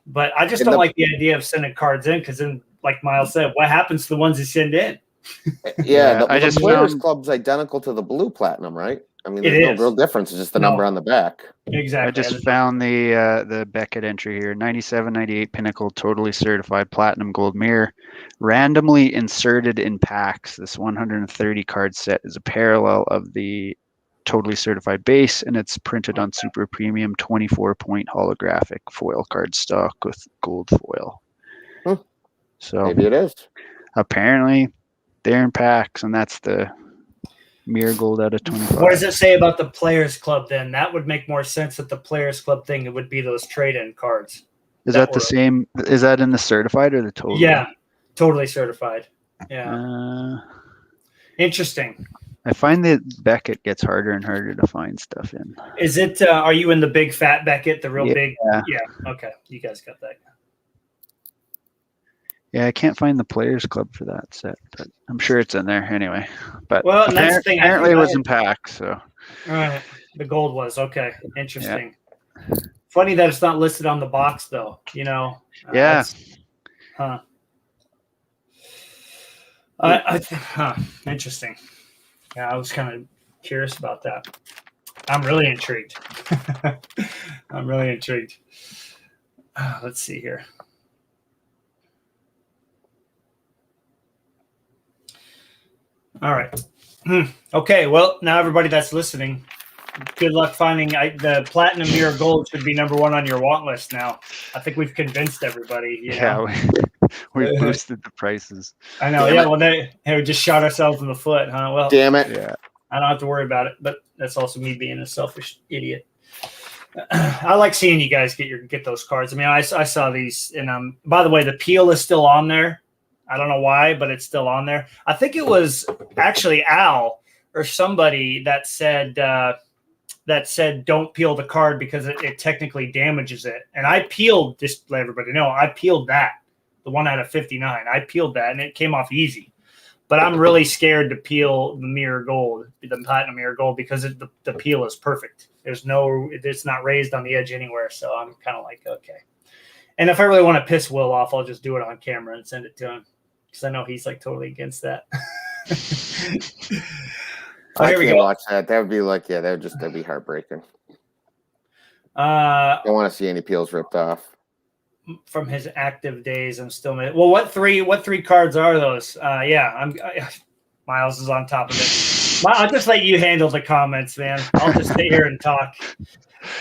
But I just don't like the idea of sending cards in, because then, like Miles said, what happens to the ones you send in? Yeah, I the just Players found- Club's identical to the Blue Platinum, right? I mean, It there's no is. real difference. It's just the number on the back. Exactly. I just found the Beckett entry here. 97, 98 Pinnacle, totally certified platinum gold mirror, randomly inserted in packs. This 130 card set is a parallel of the totally certified base, and it's printed on super premium 24-point holographic foil card stock with gold foil. So Maybe it is. Apparently they're in packs, and that's the mirror gold out of 25. What does it say about the Players Club then? That would make more sense that the Players Club thing, it would be those trade-in cards. Is that the same? Is that in the certified or the total? Yeah, totally certified. Yeah. Interesting. I find that Beckett gets harder and harder to find stuff in. Is it, are you in the big fat Beckett, the real big? Yeah. Okay. You guys got that. Yeah, I can't find the Players Club for that set, but I'm sure it's in there anyway. But well, and that's the thing. Apparently it was in packs. So. All right. The gold was. Okay. Interesting. Yeah. Funny that it's not listed on the box, though. Yeah. Interesting. Yeah, I was kind of curious about that. I'm really intrigued. Let's see here. All right. Okay. Well, now everybody that's listening, good luck finding the Platinum Mirror Gold should be number one on your want list now. I think we've convinced everybody. Yeah, we boosted the prices. I know. Damn we just shot ourselves in the foot, huh? Well, damn it. Yeah. I don't have to worry about it, but that's also me being a selfish idiot. I like seeing you guys get those cards. I mean, I saw these, and by the way, the peel is still on there. I don't know why, but it's still on there. I think it was actually Al or somebody that said don't peel the card because it technically damages it. And I peeled, just to let everybody know, I peeled that, the one out of 59. I peeled that, and it came off easy. But I'm really scared to peel the mirror gold, the platinum mirror gold, because the peel is perfect. It's not raised on the edge anywhere. So I'm kind of like, okay. And if I really want to piss Will off, I'll just do it on camera and send it to him, because I know he's like totally against that. I can't watch that. That would be like, that'd be heartbreaking. I don't want to see any peels ripped off. From his active days, I'm still. Well, what three cards are those? Miles is on top of it. I'll just let you handle the comments, man. I'll just sit here and talk.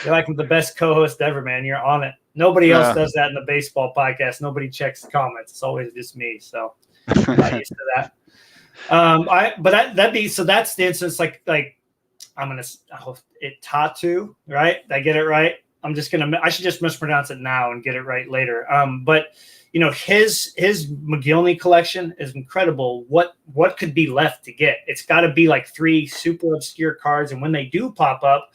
You're like the best co-host ever, man. You're on it. Nobody else does that in the baseball podcast. Nobody checks the comments. It's always just me. So I'm not used to that. So that's the instance. Like Tatu, right? Did I get it right? I should just mispronounce it now and get it right later. But his McGillney collection is incredible. What could be left to get? It's got to be like 3 super obscure cards. And when they do pop up,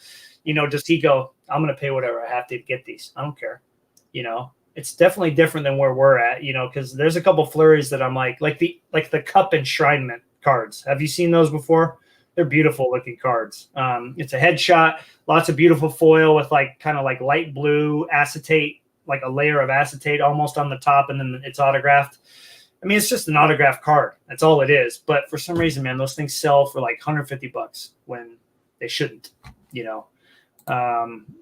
does he go, I'm going to pay whatever I have to get these. I don't care. It's definitely different than where we're at, because there's a couple flurries that I'm like the cup enshrinement cards. Have you seen those before? They're beautiful looking cards. It's a headshot, lots of beautiful foil with kind of light blue acetate, like a layer of acetate almost on the top, and then it's autographed. I mean, it's just an autographed card. That's all it is. But for some reason, man, those things sell for like $150 when they shouldn't,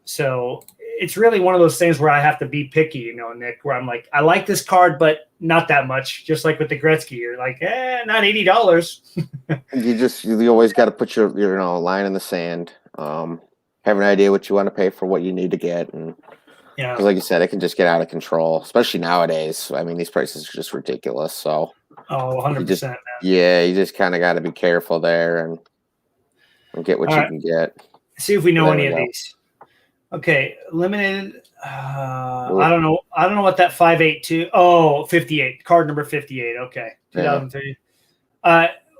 So it's really one of those things where I have to be picky, Nick, where I'm like, I like this card, but not that much. Just like with the Gretzky, you're like, not $80. You always got to put your line in the sand. Have an idea what you want to pay for what you need to get, and because like you said, it can just get out of control, especially nowadays. I mean, these prices are just ridiculous. So 100%, man. Yeah, you just kind of got to be careful there and get what you can get. See if we know any of these. Okay, limited. I don't know. I don't know what that 582. Oh, 58. Card number 58. Okay, 2003.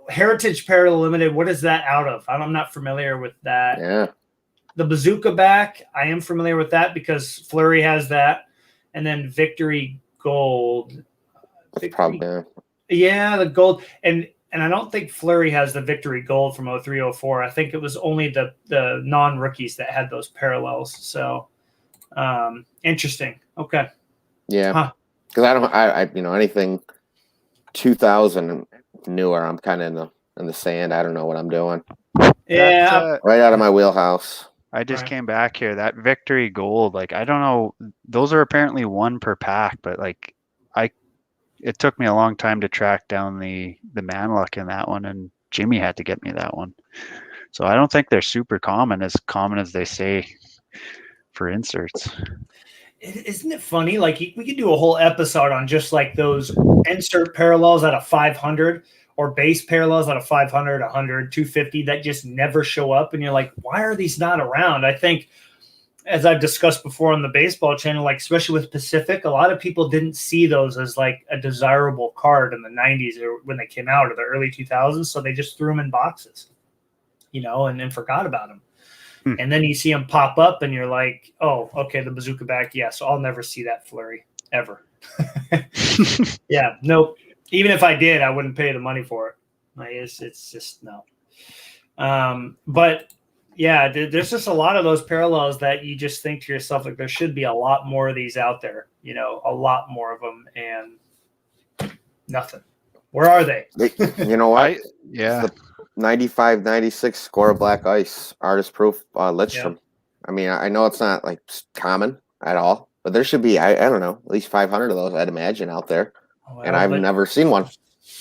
Heritage Parallel Limited. What is that out of? I'm not familiar with that. Yeah. The Bazooka back. I am familiar with that because Fleury has that, and then Victory Gold. Probably. Yeah, the gold, and I don't think Fleury has the Victory Gold from 0304. I think it was only the non-rookies that had those parallels. So interesting. Okay. Yeah. Because I anything 2000 and newer, I'm kind of in the sand. I don't know what I'm doing. Yeah. Right out of my wheelhouse. I just came back here. That Victory Gold, like, I don't know. Those are apparently one per pack, but like it took me a long time to track down the Manluck in that one, and Jimmy had to get me that one. So I don't think they're super common as they say for inserts. Isn't it funny? Like we could do a whole episode on just like those insert parallels out of 500 or base parallels out of 500, 100, 250 that just never show up. And you're like, why are these not around? I think, as I've discussed before on the baseball channel, like especially with Pacific, a lot of people didn't see those as like a desirable card in the 90s or when they came out, or the early 2000s. So they just threw them in boxes, and then forgot about them. And then you see them pop up and you're like, oh, okay, the Bazooka back. Yeah, so I'll never see that Fleury ever. Yeah, nope. Even if I did, I wouldn't pay the money for it. Like, it's just no. But yeah, there's just a lot of those parallels that you just think to yourself, like, there should be a lot more of these out there, a lot more of them, and nothing. Where are they? You know what? Yeah. 95, 96 Score Black Ice artist proof Lidstrom. Yeah. I mean, I know it's not like common at all, but there should be, I don't know, at least 500 of those, I'd imagine, out there. And I've never seen one.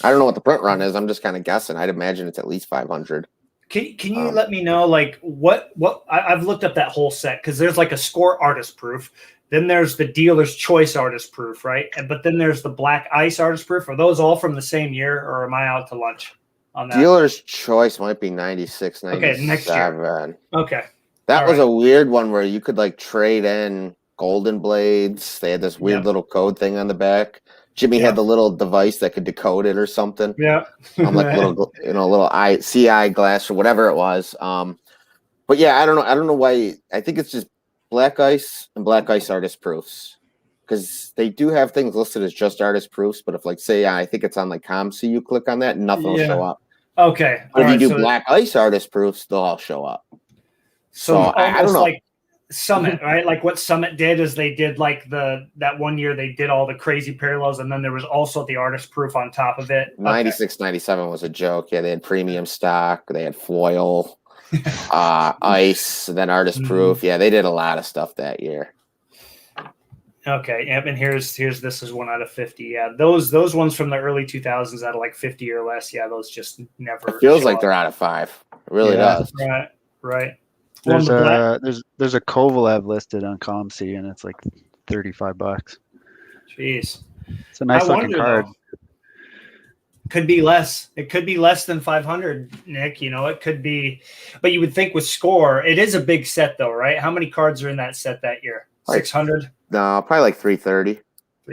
I don't know what the print run is. I'm just kind of guessing. I'd imagine it's at least 500. Can you let me know, like, what I've looked up that whole set, because there's like a Score artist proof. Then there's the Dealer's Choice artist proof, right? But then there's the Black Ice artist proof. Are those all from the same year, or am I out to lunch on that? Dealer's Choice might be 96, 97. Okay, next year. Okay. That was a weird one where you could like trade in Golden Blades. They had this weird little code thing on the back. Jimmy had the little device that could decode it or something. Yeah. Like little CI glass or whatever it was. But yeah, I don't know why. I think it's just Black Ice and Black Ice artist proofs, because they do have things listed as just artist proofs. But if, like, say, I think it's on like ComC, you click on that, nothing will show up. Okay. But if you do Black Ice artist proofs, they'll all show up. So I don't know. Like Summit, right? Like what Summit did is they did like that one year they did all the crazy parallels, and then there was also the artist proof on top of it. 96, 97 was a joke. Yeah, they had premium stock, they had foil, ice, then artist proof. Yeah, they did a lot of stuff that year. Okay, and here's this is 1 out of 50. Yeah, those ones from the early 2000s out of like 50 or less. Yeah, those just never. It feels like they're out of 5. It really does. Right. There's a Kovalev listed on ComC, and it's like $35. Jeez, it's a nice looking card. Though, could be less. It could be less than 500, Nick. It could be, but you would think with Score, it is a big set though, right? How many cards are in that set that year? 600? No, probably like 330.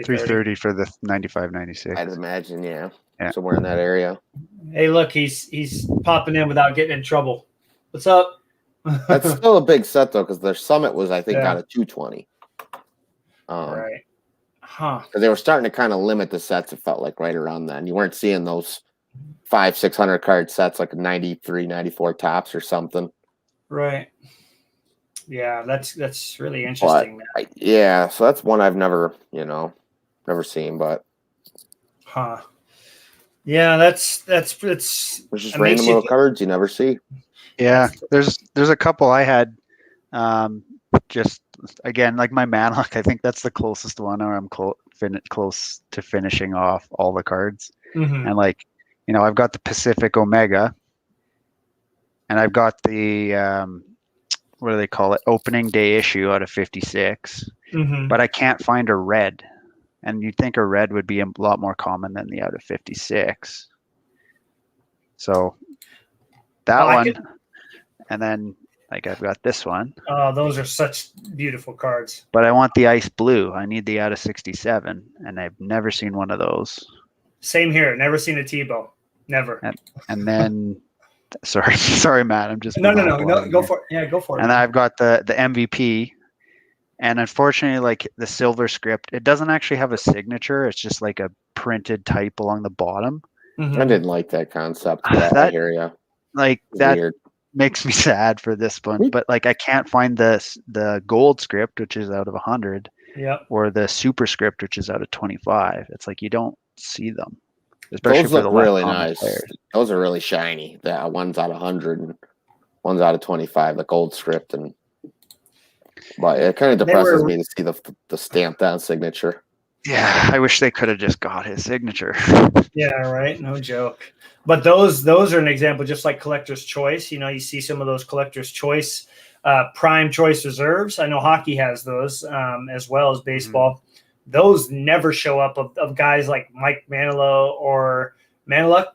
330 for the 95, 96. I'd imagine, yeah, somewhere in that area. Hey, look, he's popping in without getting in trouble. What's up? That's still a big set though, because their Summit was, I think, out of 220. Right. Huh. Because they were starting to kind of limit the sets. It felt like right around then. You weren't seeing those 500-600 card sets like 93, 94 tops or something. Right. Yeah, that's really interesting. But, so that's one I've never seen, but. Huh. Yeah, that's There's just random little cards you never see. Yeah, there's a couple I had, just again, like my Manlock. I think that's the closest one where I'm close to finishing off all the cards. Mm-hmm. And like, I've got the Pacific Omega, and I've got the what do they call it? Opening day issue out of 56. Mm-hmm. But I can't find a red, and you'd think a red would be a lot more common than the out of 56. So that one. And then Like I've got this one, Oh, those are such beautiful cards. but I want the ice blue. I need the out of 67, and I've never seen one of those. Same here. Never seen a Tebow. Never. And then, sorry, Matt. I'm just No. monopolizing Go here. for it. Yeah, go for it. And I've got the MVP, and unfortunately, like the silver script, it doesn't actually have a signature. It's just like a printed type along the bottom. Mhm. I didn't like that concept. Yeah, I hear you. Like that Weird. makes me sad for this one, but like I can't find the gold script, which is out of 100, Yep. or the superscript, which is out of 25. It's like you don't see them, especially Those for look the less really common nice. players. Those are really shiny. That one's out of 100 and one's out of 25. The gold script, but it kind of depresses me to see the stamped down signature. Yeah, I wish they could have just got his signature. Yeah, right. No joke. But those are an example, just like Collector's Choice. You know, you see some of those Collector's Choice, Prime Choice Reserves. I know hockey has those as well as baseball. Mm-hmm. Those never show up of guys like Mike Manilow or Manilow.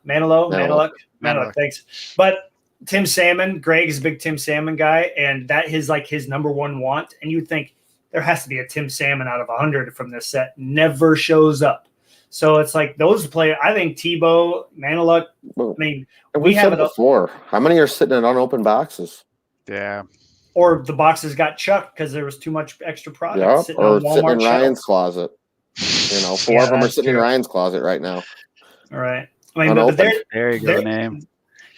Thanks. But Tim Salmon, Greg is a big Tim Salmon guy, and that is like his number one want. And you would think there has to be a Tim Salmon out of 100 from this set. Never shows up. So it's like those players. I think Tebow, Manilow. I mean, we have it before. How many are sitting in unopened boxes? Yeah. Or the boxes got chucked because there was too much extra product. Yeah, sitting or on Walmart sitting in Ryan's shelves. closet. You know, four of them are sitting in Ryan's closet right now. All right. I mean, but there you go, name.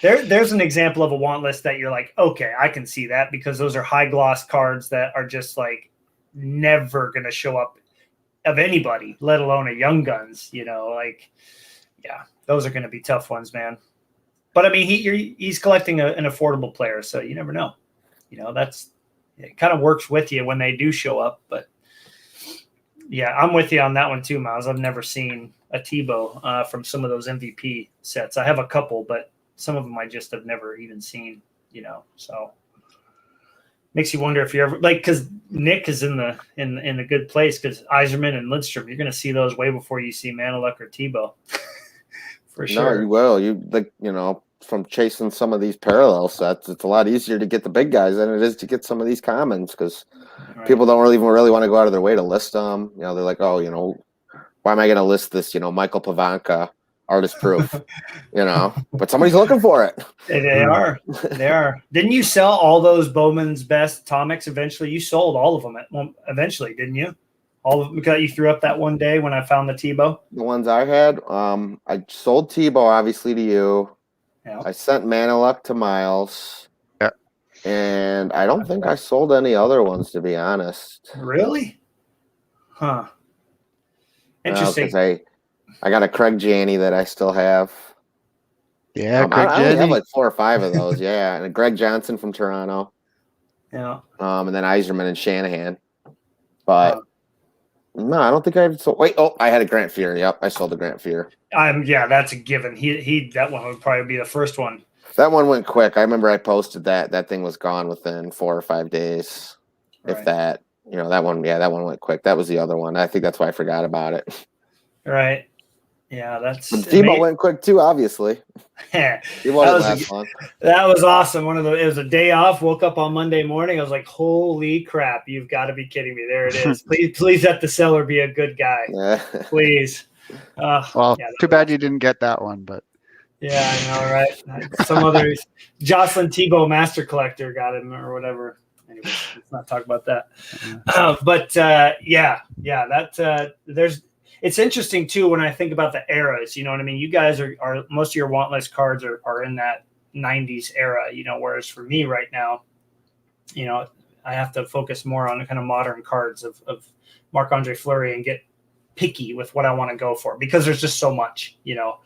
There's an example of a want list that you're like, okay, I can see that because those are high gloss cards that are just like never going to show up of anybody, let alone a Young Guns, you know, like, yeah, those are going to be tough ones, man. But I mean, he's collecting an affordable player, so you never know. You know, it kind of works with you when they do show up. But yeah, I'm with you on that one too, Miles. I've never seen a Tebow from some of those MVP sets. I have a couple, but some of them I just have never even seen, you know, so makes you wonder if you're ever like, because Nick is in a good place because Yzerman and Lindstrom, you're going to see those way before you see Manilow or Tebow. For sure. No, you will. You know, from chasing some of these parallel sets, it's a lot easier to get the big guys than it is to get some of these commons because people don't really want to go out of their way to list them. You know, they're like, oh, you know, why am I going to list this? You know, Michael Pavanka, artist proof. You know, but somebody's looking for it. They are. They are. Didn't you sell all those Bowman's Best Atomics eventually? You sold all of them eventually, didn't you? All of them because you threw up that one day when I found the Tebow? The ones I had, I sold Tebow, obviously, to you. Yeah. I sent Manilow to Miles. Yeah. And I don't think I sold any other ones, to be honest. Really? Huh. Interesting. Because I got a Craig Janney that I still have. Yeah, Craig I only have like 4 or 5 of those. Yeah, and a Greg Johnson from Toronto. Yeah. And then Yzerman and Shanahan. But no, I don't think I've sold. Wait, I had a Grant Fuhr. Yep, I sold the Grant Fuhr. Yeah, that's a given. He that one would probably be the first one. That one went quick. I remember I posted that. That thing was gone within 4 or 5 days, if that. You know, that one went quick. That was the other one. I think that's why I forgot about it. Right. Yeah, that's. But Tebow went quick too, obviously. Yeah, he wasn't last long. That was awesome. It was a day off. Woke up on Monday morning. I was like, "Holy crap! You've got to be kidding me!" There it is. Please let the seller be a good guy. Yeah. Please. Well, too bad you didn't get that one, but. Yeah, I know, right? Some other Jocelyn Tebow Master Collector got him or whatever. Anyway, let's not talk about that. It's interesting too when I think about the eras. You know what I mean? You guys are most of your want list cards are in that 90s era. You know, whereas for me right now, you know, I have to focus more on the kind of modern cards of Marc-Andre Fleury and get picky with what I want to go for because there's just so much. You know.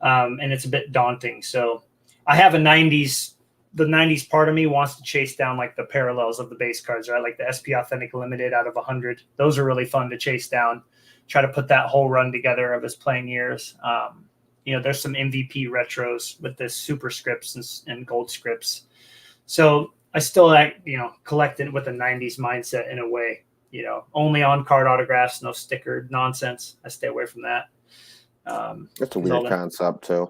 And it's a bit daunting. So I have the 90s part of me wants to chase down like the parallels of the base cards, right? Like the SP Authentic Limited out of 100. Those are really fun to chase down, try to put that whole run together of his playing years. You know, there's some MVP retros with the super scripts and gold scripts. So I still, collect it with a 90s mindset in a way, you know, only on card autographs, no stickered nonsense. I stay away from that. That's a weird concept too.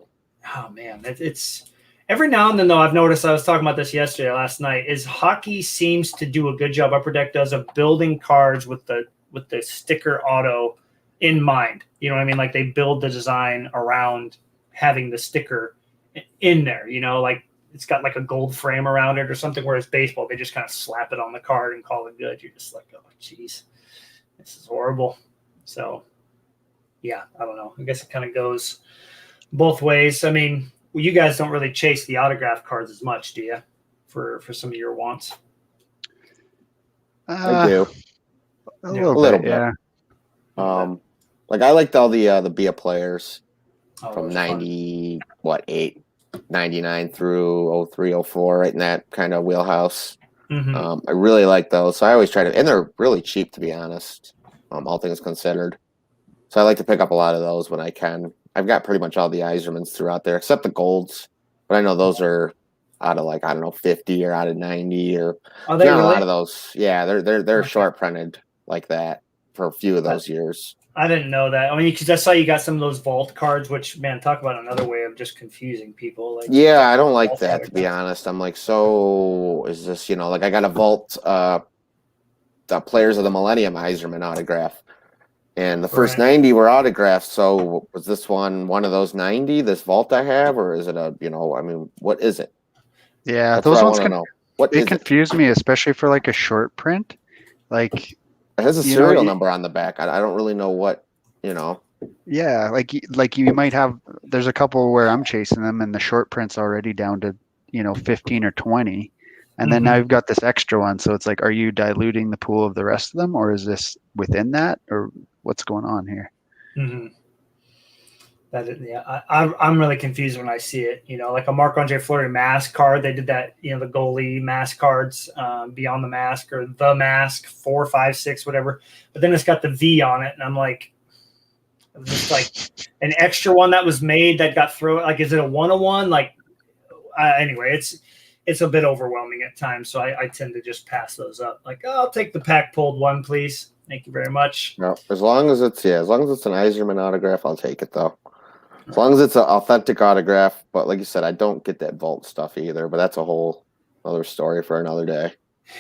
Oh man, it's Every now and then, though, I've noticed, I was talking about this last night, is hockey seems to do a good job, Upper Deck does, of building cards with the sticker auto in mind. You know what I mean? Like they build the design around having the sticker in there, like it's got like a gold frame around it or something, whereas baseball, they just kind of slap it on the card and call it good. You're just like, oh, geez, this is horrible. So, yeah, I don't know. I guess it kind of goes both ways. I mean, you guys don't really chase the autograph cards as much, do you? For some of your wants? I do. A little bit, yeah. Like I liked all the BIA players from 99 through 03, 04, right in that kind of wheelhouse. Mm-hmm. I really like those. So I always try to, and they're really cheap, to be honest, all things considered. So I like to pick up a lot of those when I can. I've got pretty much all the Yzermans throughout there, except the golds. But I know those are out of like, I don't know, 50 or out of 90 or Are they really? A lot of those. Yeah, they're short printed like that for a few of those years. I didn't know that. I mean, because I saw you got some of those vault cards, which, man, talk about another way of just confusing people. Like, yeah, I don't like that, to be honest. I'm like, so is this, like I got a vault, the Players of the Millennium Yzerman autograph. And the first 90 were autographs. So was this one of those 90, this vault I have, or is it I mean, what is it? Yeah, that's those ones they confuse me, especially for like a short print. Like it has a serial number on the back. I don't really know what, Yeah, like you might have. There's a couple where I'm chasing them, and the short print's already down to 15 or 20. And then now you've got this extra one. So it's like, are you diluting the pool of the rest of them, or is this within that, or what's going on here? Mm-hmm. I'm really confused when I see it. Like a Marc-Andre Fleury mask card. They did that, the goalie mask cards, Beyond the Mask or the Mask 4, 5, 6, whatever. But then it's got the V on it, and I'm like, just like an extra one that was made that got thrown. Like, is it a 101? Like, anyway, it's a bit overwhelming at times, so I tend to just pass those up. Like, oh, I'll take the pack pulled one, please. Thank you very much. No, as long as it's an Yzerman autograph, I'll take it though. As long as it's an authentic autograph. But like you said, I don't get that vault stuff either. But that's a whole other story for another day.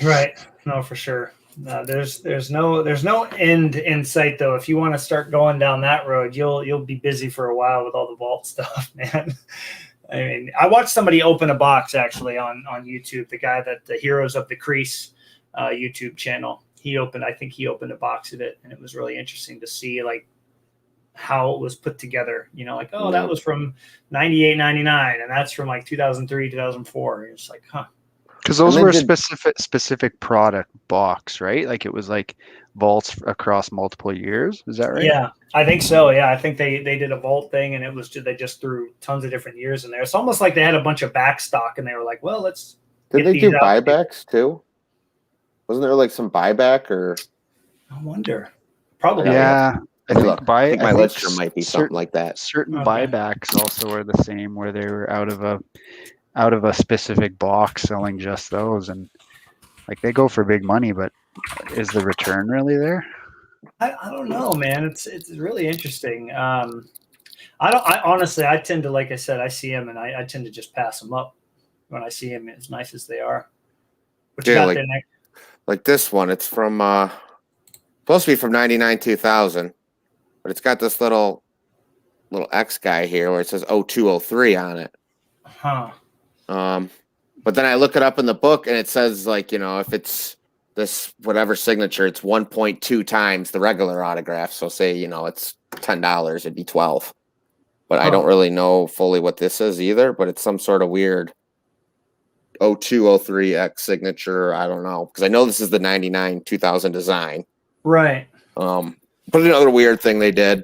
Right. No, for sure. There's no end in sight though. If you want to start going down that road, you'll be busy for a while with all the vault stuff, man. I mean, I watched somebody open a box actually on YouTube. The guy that the Heroes of the Crease YouTube channel, I think he opened a box of it, and it was really interesting to see like how it was put together. Like, oh, that was from 98, 99, and that's from like 2003, 2004. And it's like, huh. Because those were a specific product box, right? Like it was like vaults across multiple years. Is that right? Yeah, I think so. Yeah, I think they did a vault thing, and they just threw tons of different years in there. It's almost like they had a bunch of back stock, and they were like, well, let's. Did they do buybacks too? Wasn't there like some buyback or? I wonder. Probably. Yeah. I think my ledger might be something like that. Certain buybacks also are the same, where they were out of a specific box selling just those, and like they go for big money, but is the return really there? I don't know, man. It's really interesting. I honestly tend to, like I said, I see them and I tend to just pass them up when I see them, as nice as they are. What you got there, Nick? Like this one, it's from supposed to be from 99, 2000, but it's got this little X guy here where it says 0203 on it. Huh. But then I look it up in the book and it says like, if it's this whatever signature, it's 1.2 times the regular autograph. So say, it's $10, it'd be 12. But I don't really know fully what this is either, but it's some sort of weird 0203 X signature. I don't know, because I know this is the 99 2000 design. Right. But another weird thing they did,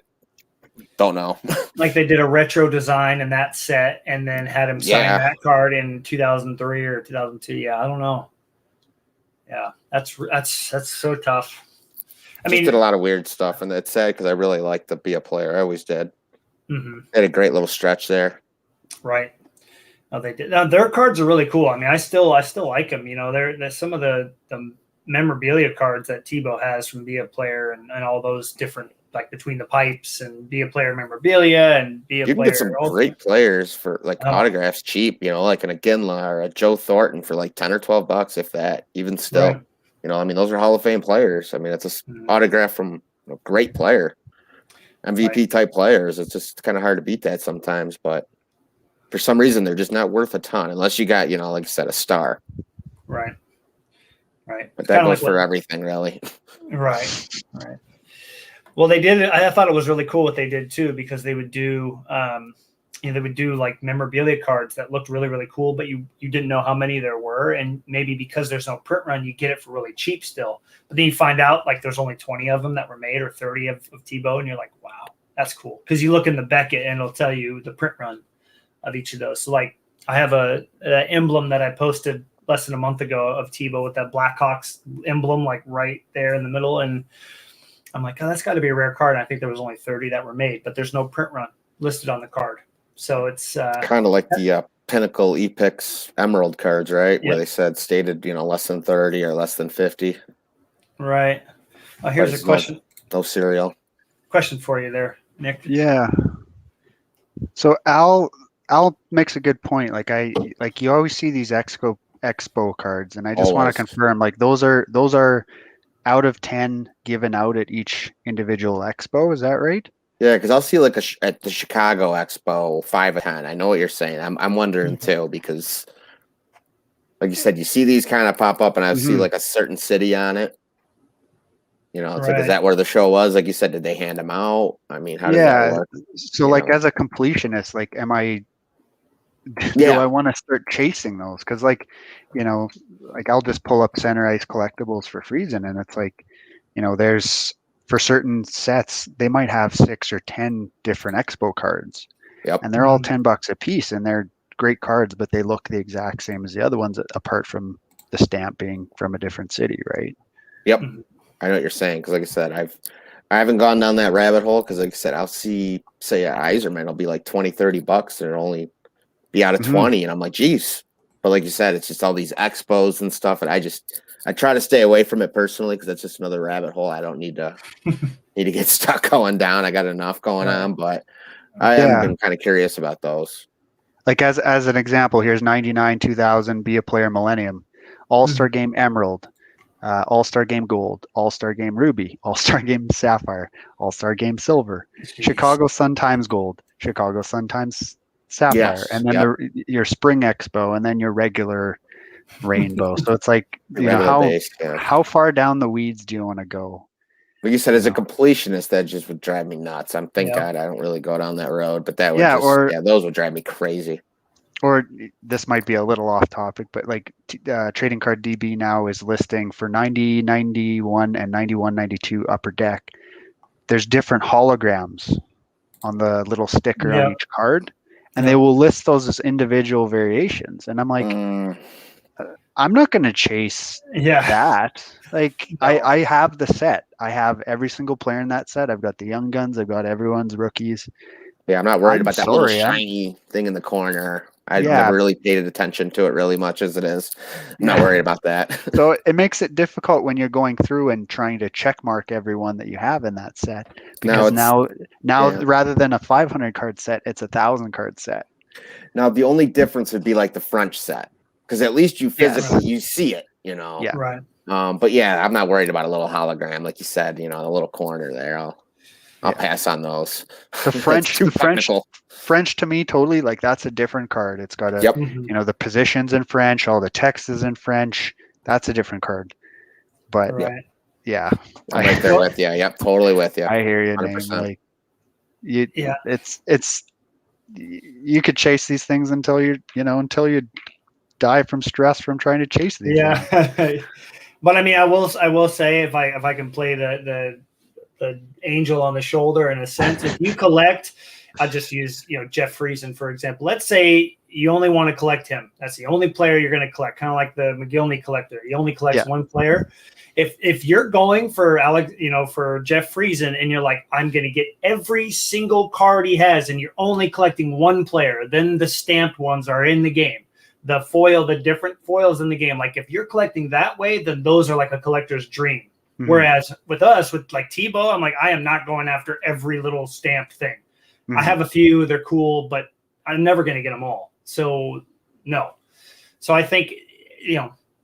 don't know. Like they did a retro design in that set and then had him sign that card in 2003 or 2002. Yeah, I don't know. Yeah, that's so tough. I mean, did a lot of weird stuff, and it's sad because I really liked to be a player. I always did. Mm-hmm. They had a great little stretch there. Right. No, they did. Now, their cards are really cool. I mean, I still like them. They're some of the memorabilia cards that Tebow has from Be a Player and all those different like between the pipes and be a player memorabilia and be a You can player. get some great players for like autographs cheap, like an Aginla or a Joe Thornton for like $10 or $12, if that. Even still, Right. I mean, those are Hall of Fame players. I mean, it's an autograph from a great player, MVP type players. It's just kind of hard to beat that sometimes, but for some reason, they're just not worth a ton unless you got, like I said, a star. Right. But that goes for everything, really. Right. Well, they did. I thought it was really cool what they did too, because they would do, they would do like memorabilia cards that looked really, really cool, but you didn't know how many there were, and maybe because there's no print run, you get it for really cheap still. But then you find out like there's only 20 of them that were made, or 30 of Tebow, and you're like, wow, that's cool. Because you look in the Beckett and it'll tell you the print run of each of those. So like I have a emblem that I posted less than a month ago of Tebow with that Blackhawks emblem like right there in the middle, and I'm like, oh, that's got to be a rare card. And I think there was only 30 that were made, but there's no print run listed on the card. So it's kind of like the Pinnacle Epix Emerald cards, right? Yep. Where they said stated, less than 30 or less than 50. Right. Here's a question. No serial. Question for you there, Nick. Yeah. So Al makes a good point. Like you always see these Expo cards, and I just want to confirm, like those are out of 10 given out at each individual expo. Is that right? Yeah, because I'll see like at the Chicago Expo 5 of 10. I know what you're saying. I'm wondering too, because like you said, you see these kind of pop up, and I see like a certain city on it. It's like, is that where the show was? Like you said, did they hand them out? I mean, how does that work? So like as a completionist, like do I want to start chasing those? Because like I'll just pull up Center Ice Collectibles for Friesen, and it's like, there's for certain sets they might have 6 or 10 different Expo cards, and they're all $10 a piece, and they're great cards, but they look the exact same as the other ones, apart from the stamp being from a different city, right? Yep, I know what you're saying, because like I said, I haven't gone down that rabbit hole, because like I said, I'll see, say, an Iserman will be like $20-$30, and it'll only be out of 20, and I'm like, geez. But like you said, it's just all these expos and stuff, and I try to stay away from it personally, because that's just another rabbit hole I don't need to get stuck going down. I got enough going on, but I have been kind of curious about those. Like as an example, here's 99 2000 Be a Player Millennium, All-Star Game Emerald, All-Star Game Gold, All-Star Game Ruby, All-Star Game Sapphire, All-Star Game Silver, Chicago Sun times Gold, Chicago Sun times Sapphire, and then your Spring Expo, and then your regular Rainbow. So it's like, how far down the weeds do you want to go? Like you said, as a completionist, that just would drive me nuts. Thank God I don't really go down that road, but that would those would drive me crazy. Or this might be a little off topic, but like Trading Card DB now is listing for 90, 91, and 91, 92 Upper Deck. There's different holograms on the little sticker on each card, and they will list those as individual variations. And I'm like, I'm not going to chase that. Like, I have the set. I have every single player in that set. I've got the young guns. I've got everyone's rookies. Yeah, I'm not worried about that little shiny thing in the corner. I've never really paid attention to it really much as it is. I'm not worried about that. So it makes it difficult when you're going through and trying to check mark everyone that you have in that set. Because now rather than a 500 card set, it's a 1,000 card set. Now, the only difference would be like the French set. Because at least you physically you see it, Yeah. Right. But I'm not worried about a little hologram, like you said, the little corner there. I'll pass on those. The French to me, totally, like that's a different card. It's got the positions in French, all the text is in French. That's a different card. But I'm right there with you. Yep, totally with you. I hear you, Name. Like it's you could chase these things until you die from stress from trying to chase these. Yeah. But I mean, I will say if I can play the angel on the shoulder in a sense, if you collect, I'll just use Jeff Friesen for example. Let's say you only want to collect him. That's the only player you're going to collect, kind of like the McGillney collector. He only collects one player. If you're going for for Jeff Friesen and you're like, I'm going to get every single card he has, and you're only collecting one player, then the stamped ones are in the game. The different foils in the game. Like if you're collecting that way, then those are like a collector's dream. Mhm. Whereas with us, with like Tebow, I'm like, I am not going after every little stamped thing. Mhm. I have a few, they're cool, but I'm never going to get them all. So no. So I think,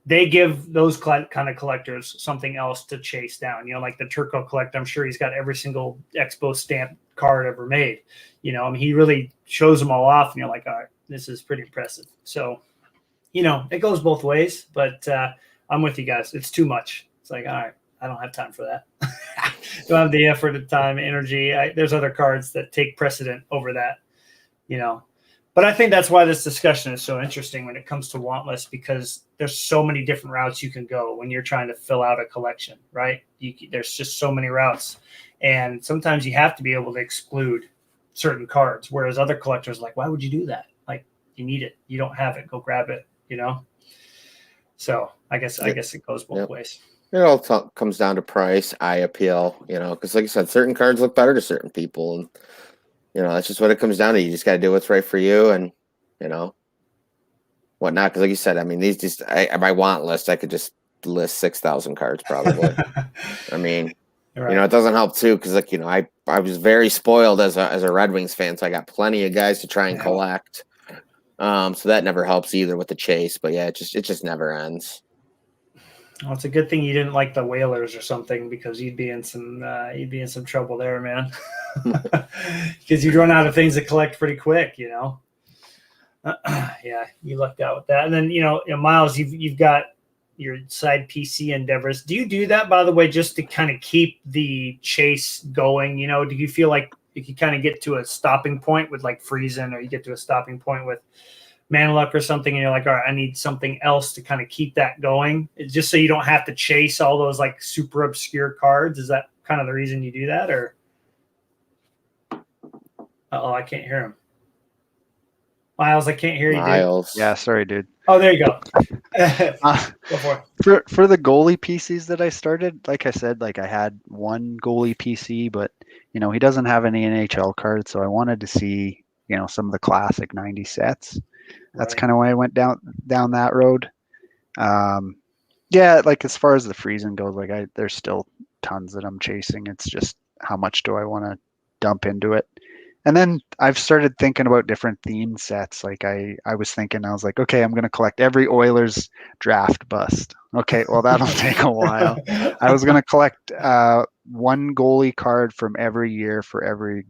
they give those kind of collectors something else to chase down. Like the Turco collector, I'm sure he's got every single Expo stamp card ever made. He really shows them all off, and you're like, all right, this is pretty impressive. So, it goes both ways, but I'm with you guys. It's too much. It's like, all right, I don't have time for that. Don't have the effort, the time, energy. There's other cards that take precedent over that, But I think that's why this discussion is so interesting when it comes to want list, because there's so many different routes you can go when you're trying to fill out a collection, right? There's just so many routes. And sometimes you have to be able to exclude certain cards, whereas other collectors are like, why would you do that? Like, you need it. You don't have it. Go grab it, So I guess it goes both ways. It all comes down to price, eye appeal, because like I said, certain cards look better to certain people. And that's just what it comes down to. You just got to do what's right for you and, whatnot. Because like you said, I mean, my want list, I could just list 6,000 cards probably. I mean, Right. it doesn't help too. Because like, I was very spoiled as a Red Wings fan. So I got plenty of guys to try and collect. So that never helps either with the chase. But yeah, it just never ends. Well, it's a good thing you didn't like the Whalers or something, because you'd be in some trouble there, man. Because you'd run out of things to collect pretty quick, Yeah, you lucked out with that. And then Miles, you've got your side PC endeavors. Do you do that, by the way, just to kind of keep the chase going? Do you feel like if you kind of get to a stopping point with like Friesen, or you get to a stopping point with Manluck or something, and you're like, all right, I need something else to kind of keep that going, just so you don't have to chase all those like super obscure cards? Is that kind of the reason you do that? Or I can't hear him. Miles, I can't hear you, Miles. Yeah, sorry, dude. Oh, there you go. Go for it. For the goalie PCs that I started, like I said, like I had one goalie PC, but he doesn't have any NHL cards, so I wanted to see some of the classic 90 sets. That's kind of why I went down that road. Yeah, like as far as the Friesen goes, like there's still tons that I'm chasing. It's just how much do I want to dump into it? And then I've started thinking about different theme sets. Like I was thinking, I was like, okay, I'm going to collect every Oilers draft bust. Okay, well, that'll take a while. I was going to collect one goalie card from every year for every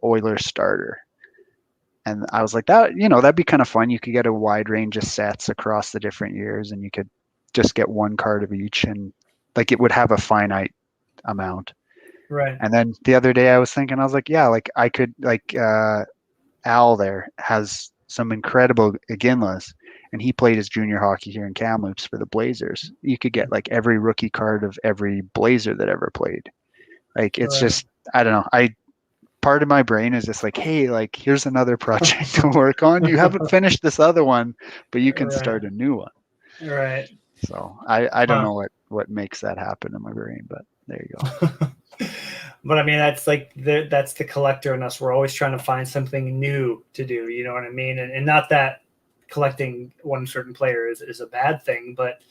Oilers starter. And I was like, that'd be kind of fun. You could get a wide range of sets across the different years, and you could just get one card of each, and like it would have a finite amount. Right. And then the other day I was thinking, I was like, yeah, like I could, like Al there has some incredible Iginlas, and he played his junior hockey here in Kamloops for the Blazers. You could get like every rookie card of every Blazer that ever played. Like it's just, I don't know. Part of my brain is just like, hey, like here's another project to work on. You haven't finished this other one, but you can start a new one. Right. So I don't know what makes that happen in my brain, but there you go. But I mean, that's like that's the collector in us. We're always trying to find something new to do. You know what I mean? And not that collecting one certain player is a bad thing, but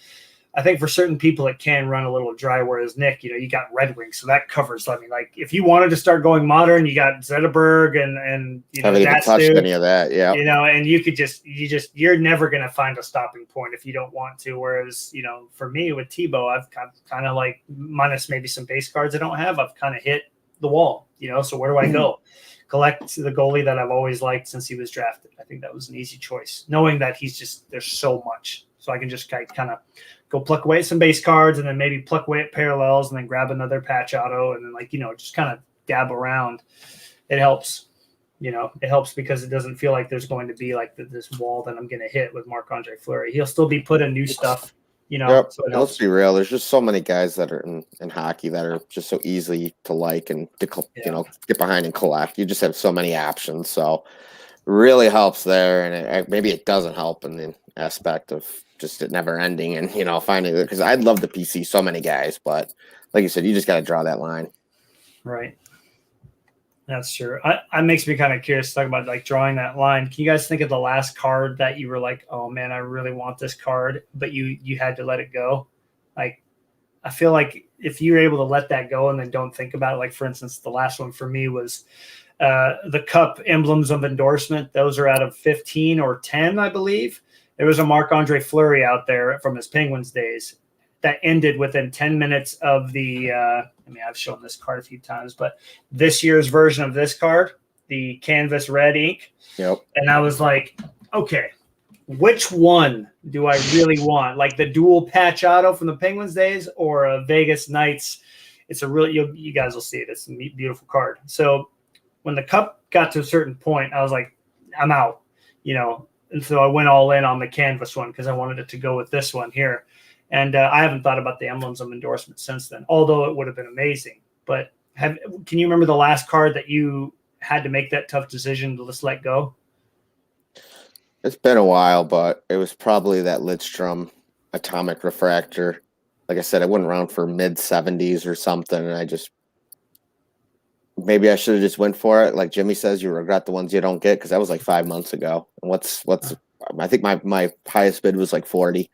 I think for certain people it can run a little dry. Whereas Nick, you got Red Wings, so that covers. I mean, like if you wanted to start going modern, you got Zetterberg and haven't even touched any of that. Yeah, and you could you're never gonna find a stopping point if you don't want to. Whereas for me with Tebow, I've kind of like minus maybe some base cards I don't have. I've kind of hit the wall. So where do I go? Collect the goalie that I've always liked since he was drafted. I think that was an easy choice, knowing that there's so much, so I can just kind of go pluck away at some base cards, and then maybe pluck away at parallels, and then grab another patch auto, and then just kind of dab around. It helps. It helps because it doesn't feel like there's going to be like this wall that I'm going to hit with Marc-Andre Fleury. He'll still be putting new stuff. Yep. So let's be real. There's just so many guys that are in hockey that are just so easy to like and to get behind and collect. You just have so many options, so it really helps there. And maybe it doesn't help in the aspect of just it never ending and finding it, because I'd love the PC so many guys, but like you said, you just got to draw that line. Right. That's true. It makes me kind of curious to talk about like drawing that line. Can you guys think of the last card that you were like, oh man, I really want this card, but you had to let it go? Like, I feel like if you're able to let that go and then don't think about it, like for instance, the last one for me was the Cup emblems of endorsement. Those are out of 15 or 10, I believe. There was a Marc-Andre Fleury out there from his Penguins days that ended within 10 minutes of the I've shown this card a few times, but this year's version of this card, the canvas red ink. Yep. And I was like, okay, which one do I really want? Like the dual patch auto from the Penguins days or a Vegas Knights? It's a really, you guys will see it. It's a beautiful card. So when the Cup got to a certain point, I was like, I'm out, and so I went all in on the canvas one because I wanted it to go with this one here. And I haven't thought about the emblems of endorsement since then, although it would have been amazing. But can you remember the last card that you had to make that tough decision to just let go? It's been a while, but it was probably that Lidstrom Atomic Refractor. Like I said, I went around for mid-70s or something, and maybe I should have just went for it. Like Jimmy says, you regret the ones you don't get, because that was like 5 months ago. And I think my highest bid was like 40.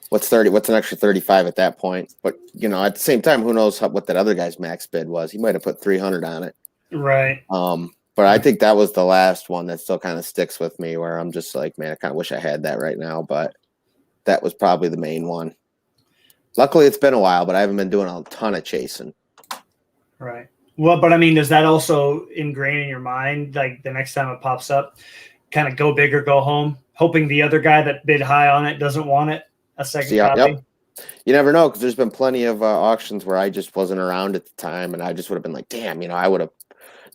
What's 30? What's an extra 35 at that point? But at the same time, who knows what that other guy's max bid was? He might have put 300 on it. Right. But I think that was the last one that still kind of sticks with me, where I'm just like, man, I kind of wish I had that right now. But that was probably the main one. Luckily, it's been a while, but I haven't been doing a ton of chasing. Right. Well, but I mean, does that also ingrain in your mind, like the next time it pops up, kind of go big or go home, hoping the other guy that bid high on it doesn't want it? A second copy? Yep. You never know, because there's been plenty of auctions where I just wasn't around at the time, and I just would have been like, damn, I would have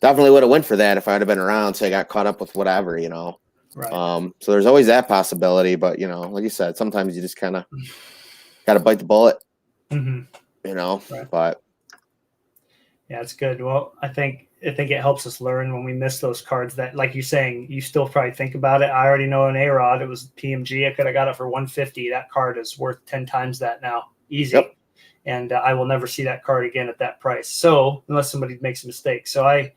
definitely went for that if I would have been around, so I got caught up with whatever, Right. So there's always that possibility, but like you said, sometimes you just kind of got to bite the bullet, Right. But yeah, it's good. Well, I think it helps us learn when we miss those cards that, like you're saying, you still probably think about it. I already know an A-Rod. It was PMG. I could have got it for 150. That card is worth 10 times that now. Easy. Yep. And I will never see that card again at that price. So unless somebody makes a mistake. So I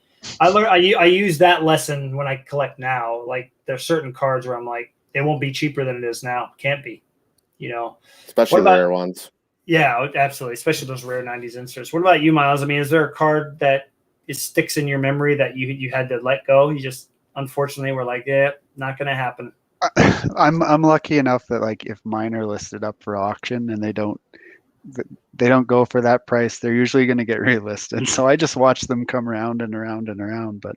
use that lesson when I collect now. Like there's certain cards where I'm like, it won't be cheaper than it is now. Can't be, especially rare ones. Yeah, absolutely. Especially those rare 90s inserts. What about you, Miles? I mean, is there a card that sticks in your memory that you had to let go? You just, unfortunately, were like, yeah, not going to happen. I'm lucky enough that, like, if mine are listed up for auction and they don't go for that price, they're usually going to get relisted. So I just watch them come around and around and around. But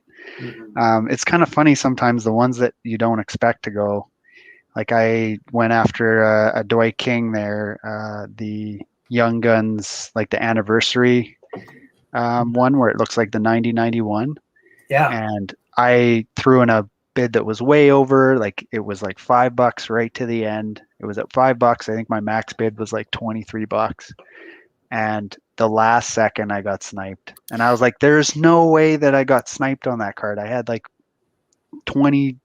it's kind of funny sometimes, the ones that you don't expect to go. Like I went after a Dwight King there, the Young Guns, like the anniversary one where it looks like the 90-91. Yeah. And I threw in a bid that was way over. Like it was like $5 right to the end. It was at $5. I think my max bid was like $23. And the last second I got sniped. And I was like, there's no way that I got sniped on that card. I had like 20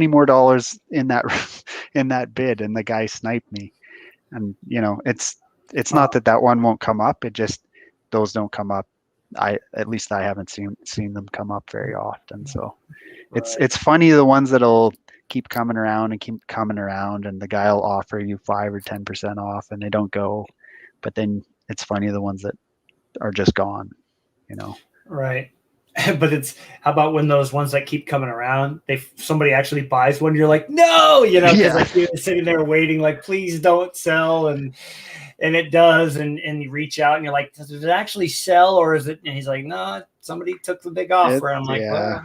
more dollars in that bid, and the guy sniped me. And it's not that one won't come up, it just, those don't come up. At least I haven't seen them come up very often. So it's funny, the ones that'll keep coming around and keep coming around, and the guy will offer you 5 or 10% off and they don't go. But then it's funny, the ones that are just gone, Right. But it's, how about when those ones that keep coming around, somebody actually buys one, you're like, no, because like you're sitting there waiting, like, please don't sell, and it does, and you reach out and you're like, does it actually sell, or is it? And he's like, no, somebody took the big offer. I'm like, well,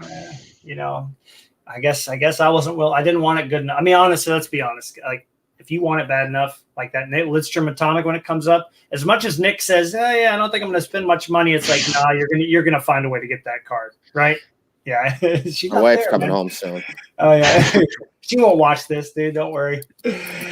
I guess I wasn't I didn't want it good enough. I mean, honestly, let's be honest. Like, if you want it bad enough, like that Lidstrom Atomic, when it comes up, as much as Nick says, oh, yeah, I don't think I'm going to spend much money, it's like, nah, you're gonna find a way to get that card, right? Yeah. My wife's coming home soon. Oh yeah. She won't watch this, dude. Don't worry.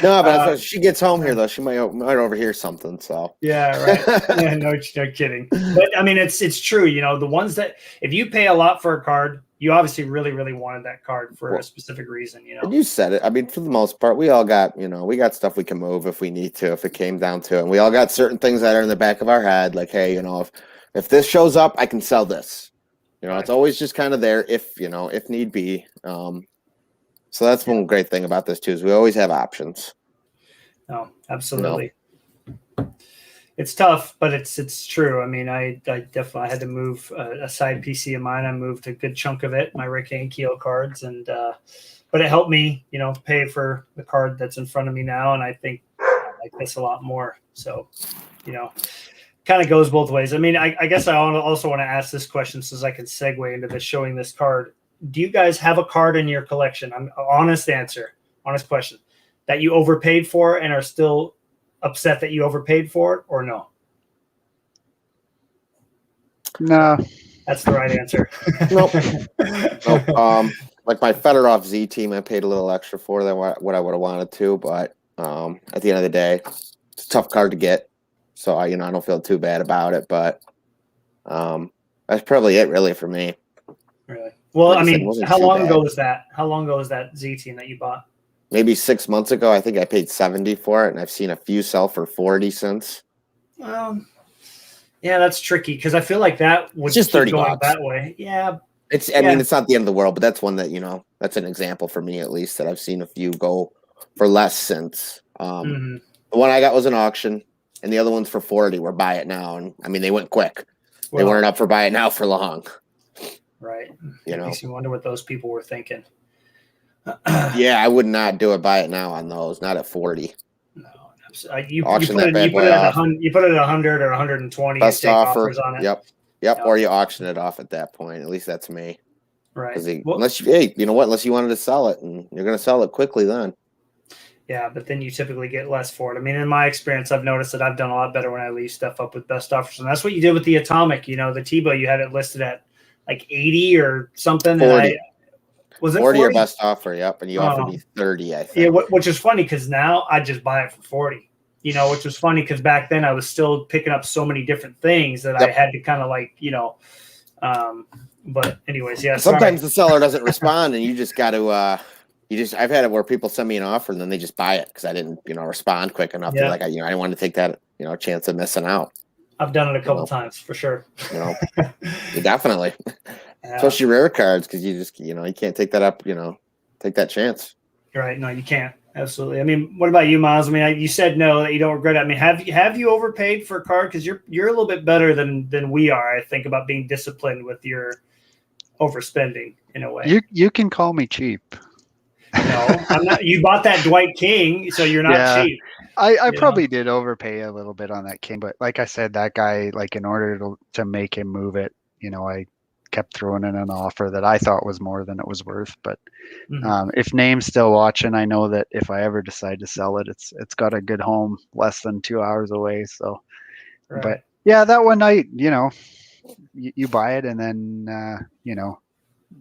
No, but if she gets home here, though, she might overhear something. So yeah, right. Yeah, no kidding. But I mean, it's true. The ones that, if you pay a lot for a card, you obviously really, really wanted that card for a specific reason. And you said it. I mean, for the most part, we all got, we got stuff we can move if we need to, if it came down to it. And we all got certain things that are in the back of our head, like, hey, if this shows up, I can sell this. It's always just kind of there if need be. So that's one great thing about this too, is we always have options. No, absolutely. It's tough, but it's true. I mean, I definitely had to move a side PC of mine. I moved a good chunk of it, my Rick Ankiel cards, and but it helped me, pay for the card that's in front of me now, and I think I like this a lot more. So, kind of goes both ways. I mean, I guess I also want to ask this question so I can segue into this showing this card. Do you guys have a card in your collection? I'm honest question that you overpaid for and are still upset that you overpaid for it, or no? No. That's the right answer. Nope. Like my Fedorov Z team, I paid a little extra for than what I would have wanted to, but at the end of the day, it's a tough card to get. So I don't feel too bad about it, but that's probably it really for me. Really? Well, Like I mean, said, how long ago was that? How long ago was that Z team that you bought? Maybe 6 months ago. I think I paid $70 for it, and I've seen a few sell for $40 since. Yeah, that's tricky because I feel like that would just keep $30 going that way. Yeah. I mean, it's not the end of the world, but that's one that, that's an example for me at least that I've seen a few go for less since. The one I got was an auction, and the other one's for 40. We're buy it now, and I mean they went quick. They weren't up for buy it now for long. Right. It makes you wonder what those people were thinking. Yeah, I would not do a buy it now on those, not at 40. No, you put it at 100 or 120. Best offer. Offers on it. Yep. Or you auction it off at that point. At least that's me. Right. Unless you wanted to sell it, and you're going to sell it quickly then. Yeah, but then you typically get less for it. I mean, in my experience, I've noticed that I've done a lot better when I leave stuff up with best offers, and that's what you did with the Atomic. The Tebow, you had it listed at like 80 or something. 40. Was it 40 or best offer? Yep, and you offered me 30. I think. Yeah, which is funny because now I just buy it for 40. Which was funny because back then I was still picking up so many different things that I had to kind of like, But anyways, yeah. Sometimes the seller doesn't respond, and you just got to. I've had it where people send me an offer and then they just buy it because I didn't, respond quick enough. Yeah. I didn't want to take that, chance of missing out. I've done it a couple times for sure. Definitely, especially rare cards because you just, you can't take that up. Take that chance. Right? No, you can't. Absolutely. I mean, what about you, Miles? I mean, you said no, that you don't regret it. I mean, have you overpaid for a card? Because you're a little bit better than we are. I think about being disciplined with your overspending in a way. You can call me cheap. No, I'm not. You bought that Dwight King, so you're not cheap. I probably did overpay a little bit on that King, but like I said, that guy, like in order to make him move it, I kept throwing in an offer that I thought was more than it was worth. But if Name's still watching, I know that if I ever decide to sell it, it's got a good home less than 2 hours away. So, But yeah, that one night, you buy it and then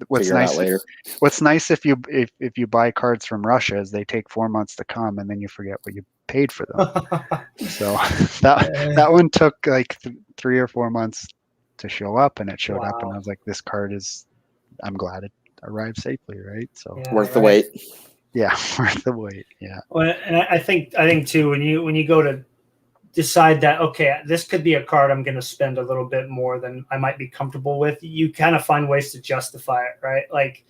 what's nice if you buy cards from Russia is they take 4 months to come and then you forget what you paid for them. So that one took like 3 or 4 months to show up, and it showed up, and I was like, this card I'm glad it arrived safely, right? So worth the wait. Yeah, worth the wait. Yeah. Well, and I think too, when you go to decide that, okay, this could be a card I'm going to spend a little bit more than I might be comfortable with, you kind of find ways to justify it, right? Like,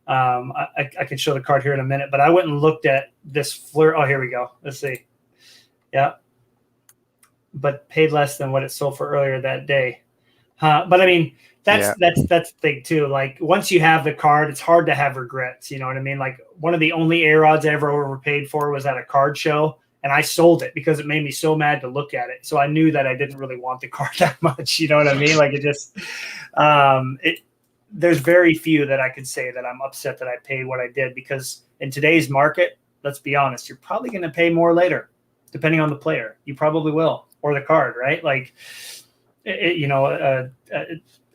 I can show the card here in a minute, but I went and looked at this Fleur. Oh, here we go. Let's see. Yeah. But paid less than what it sold for earlier that day. But I mean, that's the thing too. Like once you have the card, it's hard to have regrets. You know what I mean? Like one of the only air odds I ever overpaid for was at a card show. And I sold it because it made me so mad to look at it. So I knew that I didn't really want the card that much. You know what I mean? Like it just, there's very few that I could say that I'm upset that I paid what I did, because in today's market, let's be honest, you're probably going to pay more later, depending on the player. You probably will, or the card, right? Like,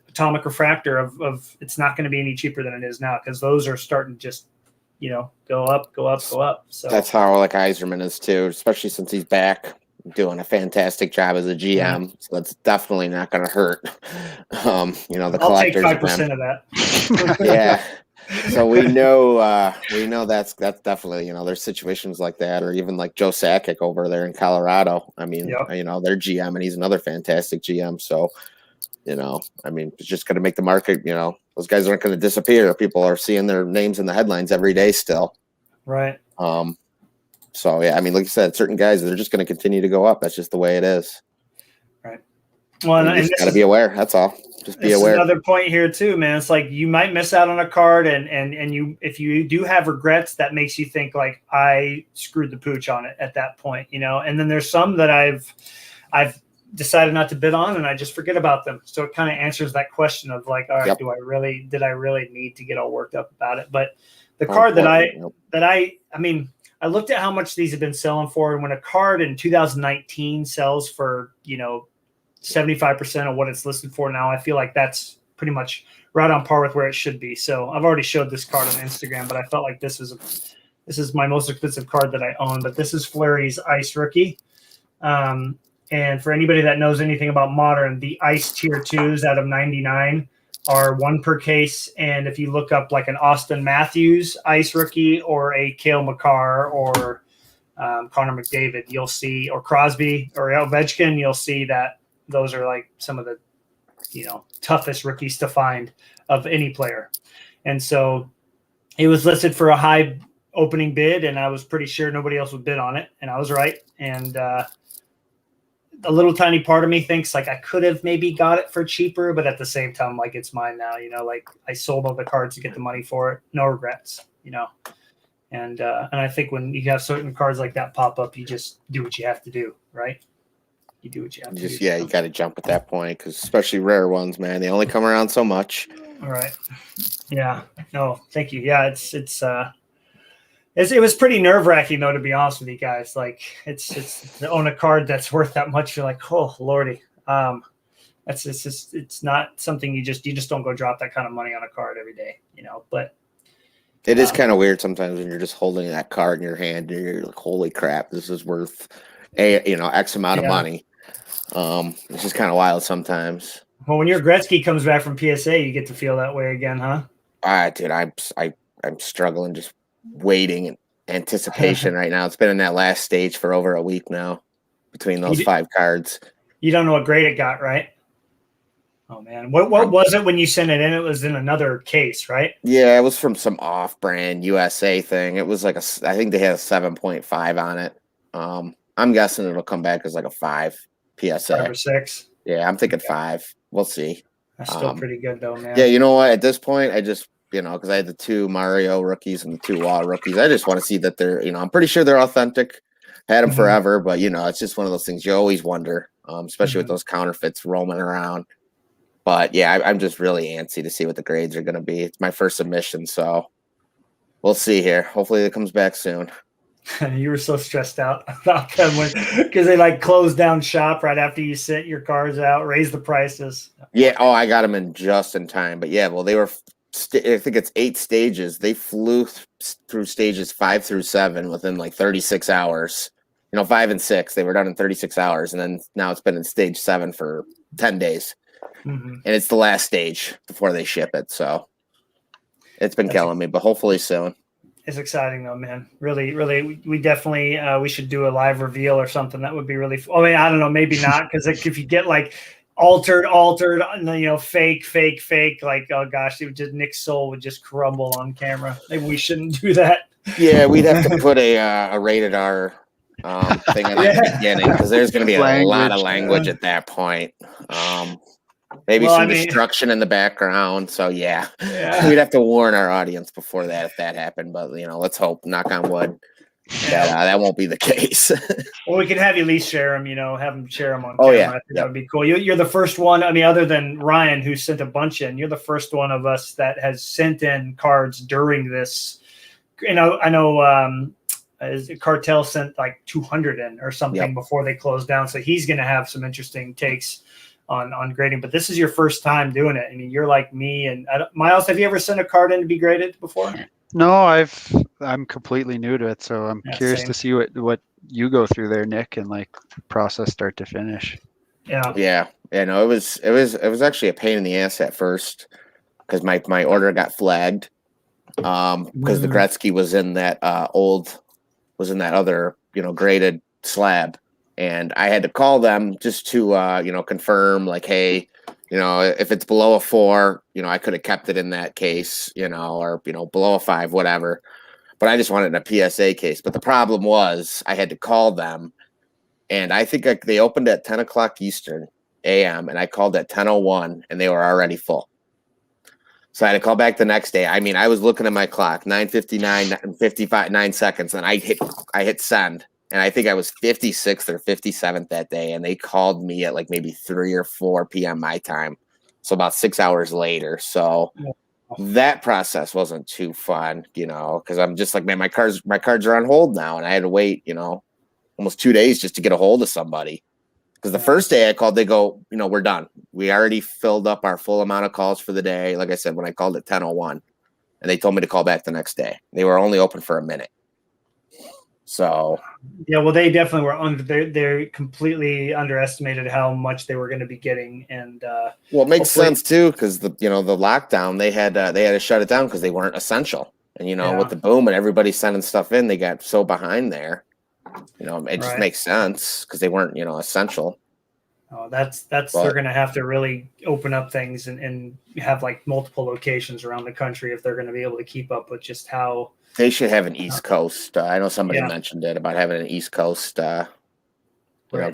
Atomic Refractor of it's not going to be any cheaper than it is now, because those are starting to just, go up. So that's how like Iserman is too, especially since he's back doing a fantastic job as a GM. Yeah. So that's definitely not going to hurt. The I'll take collectors. 5% of that. Yeah. So we know that's definitely, there's situations like that, or even like Joe Sakic over there in Colorado. I mean, their GM, and he's another fantastic GM. So, it's just going to make the market, those guys aren't going to disappear. People are seeing their names in the headlines every day still. Right. So, yeah, like you said, certain guys, they're just going to continue to go up. That's just the way it is. Well, You and just got to be aware. That's all. Just be aware. Another point here too, man. It's like you might miss out on a card, and you, if you do have regrets, that makes you think like, I screwed the pooch on it at that point, you know. And then there's some that I've decided not to bid on, and I just forget about them. So it kind of answers that question of like, all right, did I really need to get all worked up about it? But the card that I mean, I looked at how much these have been selling for, and when a card in 2019 sells for, you know, 75% of what it's listed for now, I feel like that's pretty much right on par with where it should be. So I've already showed this card on Instagram, but I felt like this is my most expensive card that I own. But this is Fleury's Ice Rookie. And for anybody that knows anything about Modern, the Ice Tier 2s out of 99 are 1 per case. And if you look up like an Austin Matthews Ice Rookie or a Cale Makar or Connor McDavid, you'll see, or Crosby or Ovechkin, you'll see that those are like some of the, you know, toughest rookies to find of any player. And so it was listed for a high opening bid, and I was pretty sure nobody else would bid on it. And I was right. And a little tiny part of me thinks like I could have maybe got it for cheaper, but at the same time, like, it's mine now, you know, like I sold all the cards to get the money for it. No regrets, you know. And I think when you have certain cards like that pop up, you just do what you have to do, right? You do what you have to do. Yeah, you got to jump at that point, because especially rare ones, man, they only come around so much. All right. Yeah. No, thank you. Yeah, it was pretty nerve wracking though, to be honest with you guys. Like, it's to own a card that's worth that much. You're like, oh lordy. It's not something you just don't go drop that kind of money on a card every day, you know. But it is kind of weird sometimes when you're just holding that card in your hand and you're like, holy crap, this is worth X amount of money. It's just kind of wild sometimes. Well, when your Gretzky comes back from PSA, you get to feel that way again, huh? Dude, I'm struggling, just waiting in anticipation right now. It's been in that last stage for over a week now between those 5 cards. You don't know what grade it got, right? Oh man, what was it when you sent it in? It was in another case, right? Yeah, it was from some off-brand USA thing. It was like I think they had a 7.5 on it. I'm guessing it'll come back as like a 5 PSA. 5 or 6. Yeah, I'm thinking 5. We'll see. That's still pretty good though, man. Yeah, you know what? At this point, I just, because I had the 2 Mario rookies and the 2 Wall rookies, I just want to see that they're, I'm pretty sure they're authentic. Had them forever, but it's just one of those things you always wonder, especially with those counterfeits roaming around. But yeah, I'm just really antsy to see what the grades are going to be. It's my first submission, so we'll see here. Hopefully it comes back soon. You were so stressed out about them because they like closed down shop right after you sent your cards out, raised the prices. Yeah. Oh, I got them in just in time. But yeah, well, they were, I think it's 8 stages. They flew through stages 5 through 7 within like 36 hours. 5 and 6, they were done in 36 hours. And then now it's been in stage 7 for 10 days. And it's the last stage before they ship it. So it's been killing me, but hopefully soon. It's exciting though, man. Really, really, we definitely we should do a live reveal or something. That would be really. I mean, I don't know, maybe not, because if you get like altered, fake, like, oh gosh, it would just Nick's soul would just crumble on camera. Maybe we shouldn't do that. Yeah, we'd have to put a rated R thing in the beginning, because there's going to be a lot of language at that point. Maybe some destruction in the background. So yeah, we'd have to warn our audience before that if that happened. But let's hope, knock on wood, that won't be the case. Well, we can have you at least share them. Have them share them on camera. I think that would be cool. You're the first one. I mean, other than Ryan, who sent a bunch in, you're the first one of us that has sent in cards during this. I know. Cartel sent like 200 in or something before they closed down, so he's going to have some interesting takes on grading. But this is your first time doing it. I mean, you're like me. And Miles, have you ever sent a card in to be graded before? No, I'm completely new to it, so I'm curious to see what you go through there, Nick, and like process start to finish. Yeah. No, it was actually a pain in the ass at first, because my order got flagged because the Gretzky was in that other graded slab. And I had to call them just to, confirm, like, hey, if it's below a 4, I could have kept it in that case, or, below a 5, whatever. But I just wanted a PSA case. But the problem was I had to call them. And I think they opened at 10 o'clock Eastern. a.m. and I called at 10:01 and they were already full. So I had to call back the next day. I mean, I was looking at my clock, 9:59, 55, 9 seconds, and I hit send. And I think I was 56th or 57th that day. And they called me at like maybe 3 or 4 p.m. my time. So about 6 hours later. So that process wasn't too fun, because I'm just like, man, my cards are on hold now. And I had to wait, almost 2 days just to get a hold of somebody. Because the first day I called, they go, we're done. We already filled up our full amount of calls for the day. Like I said, when I called at 10:01, and they told me to call back the next day. They were only open for a minute. So yeah, well, they definitely were they completely underestimated how much they were going to be getting, and well, it makes sense too, because the lockdown they had to shut it down because they weren't essential, and with the boom and everybody sending stuff in, they got so behind there. It just makes sense because they weren't, essential. Oh, that's they're going to have to really open up things and have like multiple locations around the country if they're going to be able to keep up with just how they should have an East Coast. I know somebody mentioned it about having an East Coast, because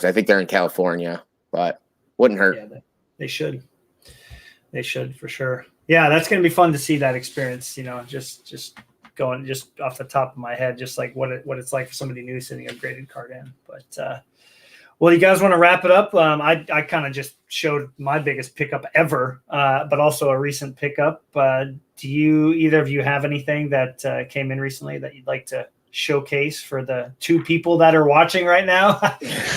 I think they're in California, but wouldn't hurt. Yeah, they should. They should for sure. Yeah, that's going to be fun to see that experience. Just going just off the top of my head, just like what it's like for somebody new sending a graded card in. But well, you guys want to wrap it up? I kind of just showed my biggest pickup ever, but also a recent pickup. Do either of you have anything that came in recently that you'd like to showcase for the 2 people that are watching right now?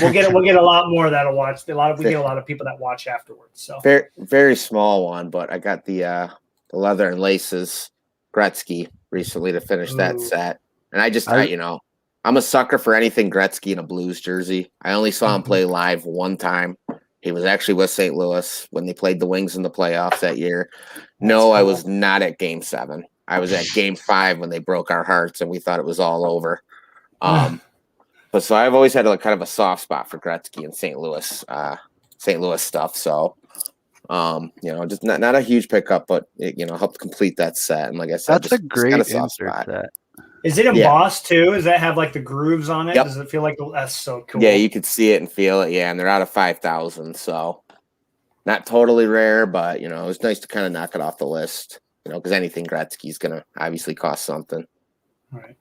we'll get a lot more that'll watch. We get a lot of people that watch afterwards. So very, very small one, but I got the leather and laces Gretzky recently to finish that set, and I'm a sucker for anything Gretzky in a Blues jersey. I only saw him play live one time. He was actually with St. Louis when they played the Wings in the playoffs that year. I was not at Game 7. I was at Game 5 when they broke our hearts and we thought it was all over. But so I've always had kind of a soft spot for Gretzky and St. Louis stuff. So, just not a huge pickup, but it, helped complete that set. And like I said, that's a great insert set. Is it embossed too? Does that have like the grooves on it? Yep. Does it feel like that's so cool? Yeah, you could see it and feel it. Yeah, and they're out of 5,000, so not totally rare, but it was nice to kind of knock it off the list. Because anything Gretzky's gonna obviously cost something. All right.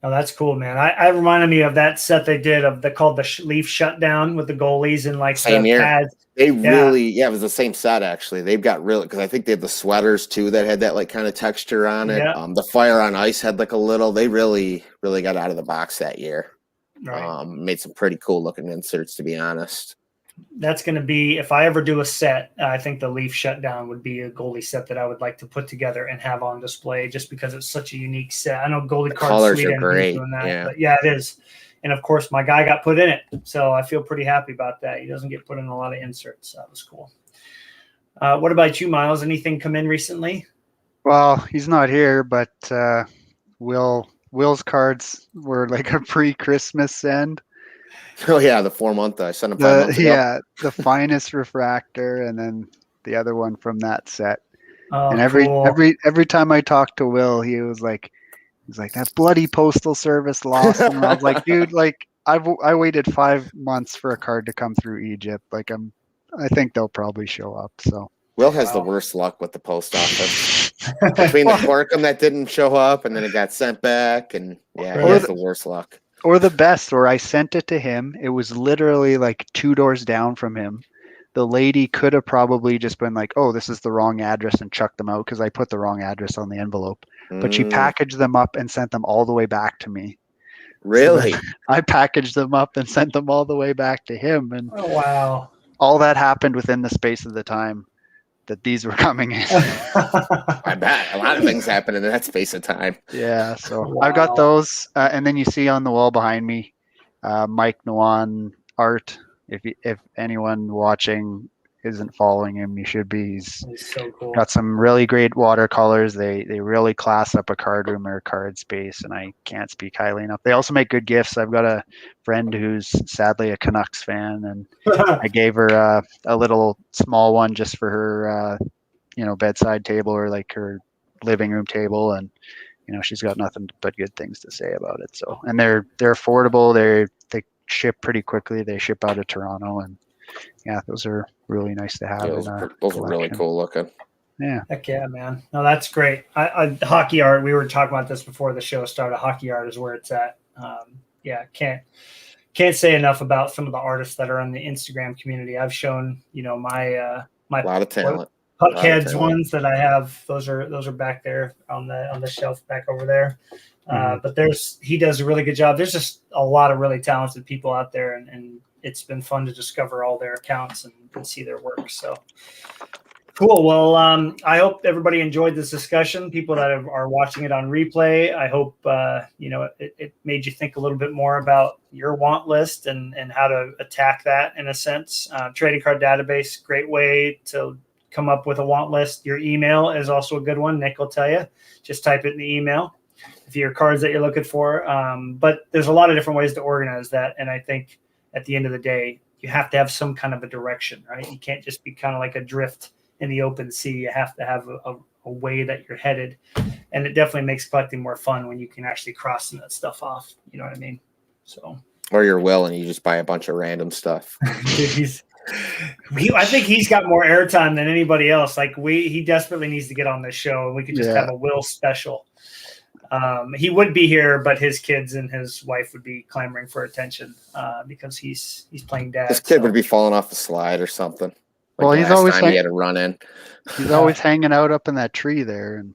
Oh, that's cool, man. I reminded me of that set they did called the Leaf Shutdown with the goalies and like same the year. pads. They really, it was the same set actually. They've got because I think they had the sweaters too that had that like kind of texture on it. Yeah. The Fire on Ice had like a little. They really got out of the box that year. Right. Made some pretty cool looking inserts, to be honest. That's going to be, if I ever do a set, I think the Leaf Shutdown would be a goalie set that I would like to put together and have on display just because it's such a unique set. I know Goalie Card Sweden are great. Doing that, yeah. But yeah, it is. And of course, my guy got put in it. So I feel pretty happy about that. He doesn't get put in a lot of inserts. So that was cool. What about you, Miles? Anything come in recently? Well, he's not here, but Will's cards were like a pre-Christmas send. Oh yeah, the 4-month I sent him 5 months ago. Yeah, the finest refractor, and then the other one from that set. Oh, and every cool. time I talked to Will, he's like that bloody postal service lost. And I was like, dude, like I waited 5 months for a card to come through Egypt. Like I think they'll probably show up. So Will has the worst luck with the post office. Between the Corkum that didn't show up and then it got sent back, and he has the worst luck. Or the best, where I sent it to him. It was literally like 2 doors down from him. The lady could have probably just been like, oh, this is the wrong address, and chucked them out because I put the wrong address on the envelope. But she packaged them up and sent them all the way back to me. Really? So I packaged them up and sent them all the way back to him. And oh, wow. All that happened within the space of the time that these were coming in. I bet a lot of things happen in that space of time. Yeah, so I've got those, and then you see on the wall behind me, Mike Nguyen art. If anyone watching isn't following him, you should be. He's so cool. Got some really great watercolors. They really class up a card room or card space, and I can't speak highly enough. They also make good gifts. I've got a friend who's sadly a Canucks fan, and I gave her a little small one just for her, bedside table or like her living room table, and she's got nothing but good things to say about it. So, and they're affordable. They ship pretty quickly. They ship out of Toronto, and yeah, those are really nice to have. Yeah, those are really cool looking. Yeah. Heck yeah, man. No, that's great. Hockey art, we were talking about this before the show started. Hockey art is where it's at. Yeah, can't say enough about some of the artists that are in the Instagram community. I've shown, my my A lot of talent. Puckheads ones that I have. Those are back there on the shelf back over there. But he does a really good job. There's just a lot of really talented people out there, and it's been fun to discover all their accounts and see their work. So cool. Well, I hope everybody enjoyed this discussion. People that are watching it on replay, I hope it made you think a little bit more about your want list and how to attack that in a sense. Trading card database, great way to come up with a want list. Your email is also a good one. Nick will tell you. Just type it in the email if your cards that you're looking for. But there's a lot of different ways to organize that, and I think at the end of the day, you have to have some kind of a direction, right? You can't just be kind of like adrift in the open sea. You have to have a way that you're headed, and it definitely makes collecting more fun when you can actually cross that stuff off. You know what I mean? So, or you're Will and you just buy a bunch of random stuff. Dude, I think he's got more airtime than anybody else. Like he desperately needs to get on this show, and we could just have a Will special. He would be here, but his kids and his wife would be clamoring for attention because he's playing dad. This kid would be falling off the slide or something. Well, he's always he had to run in. He's always hanging out up in that tree there, and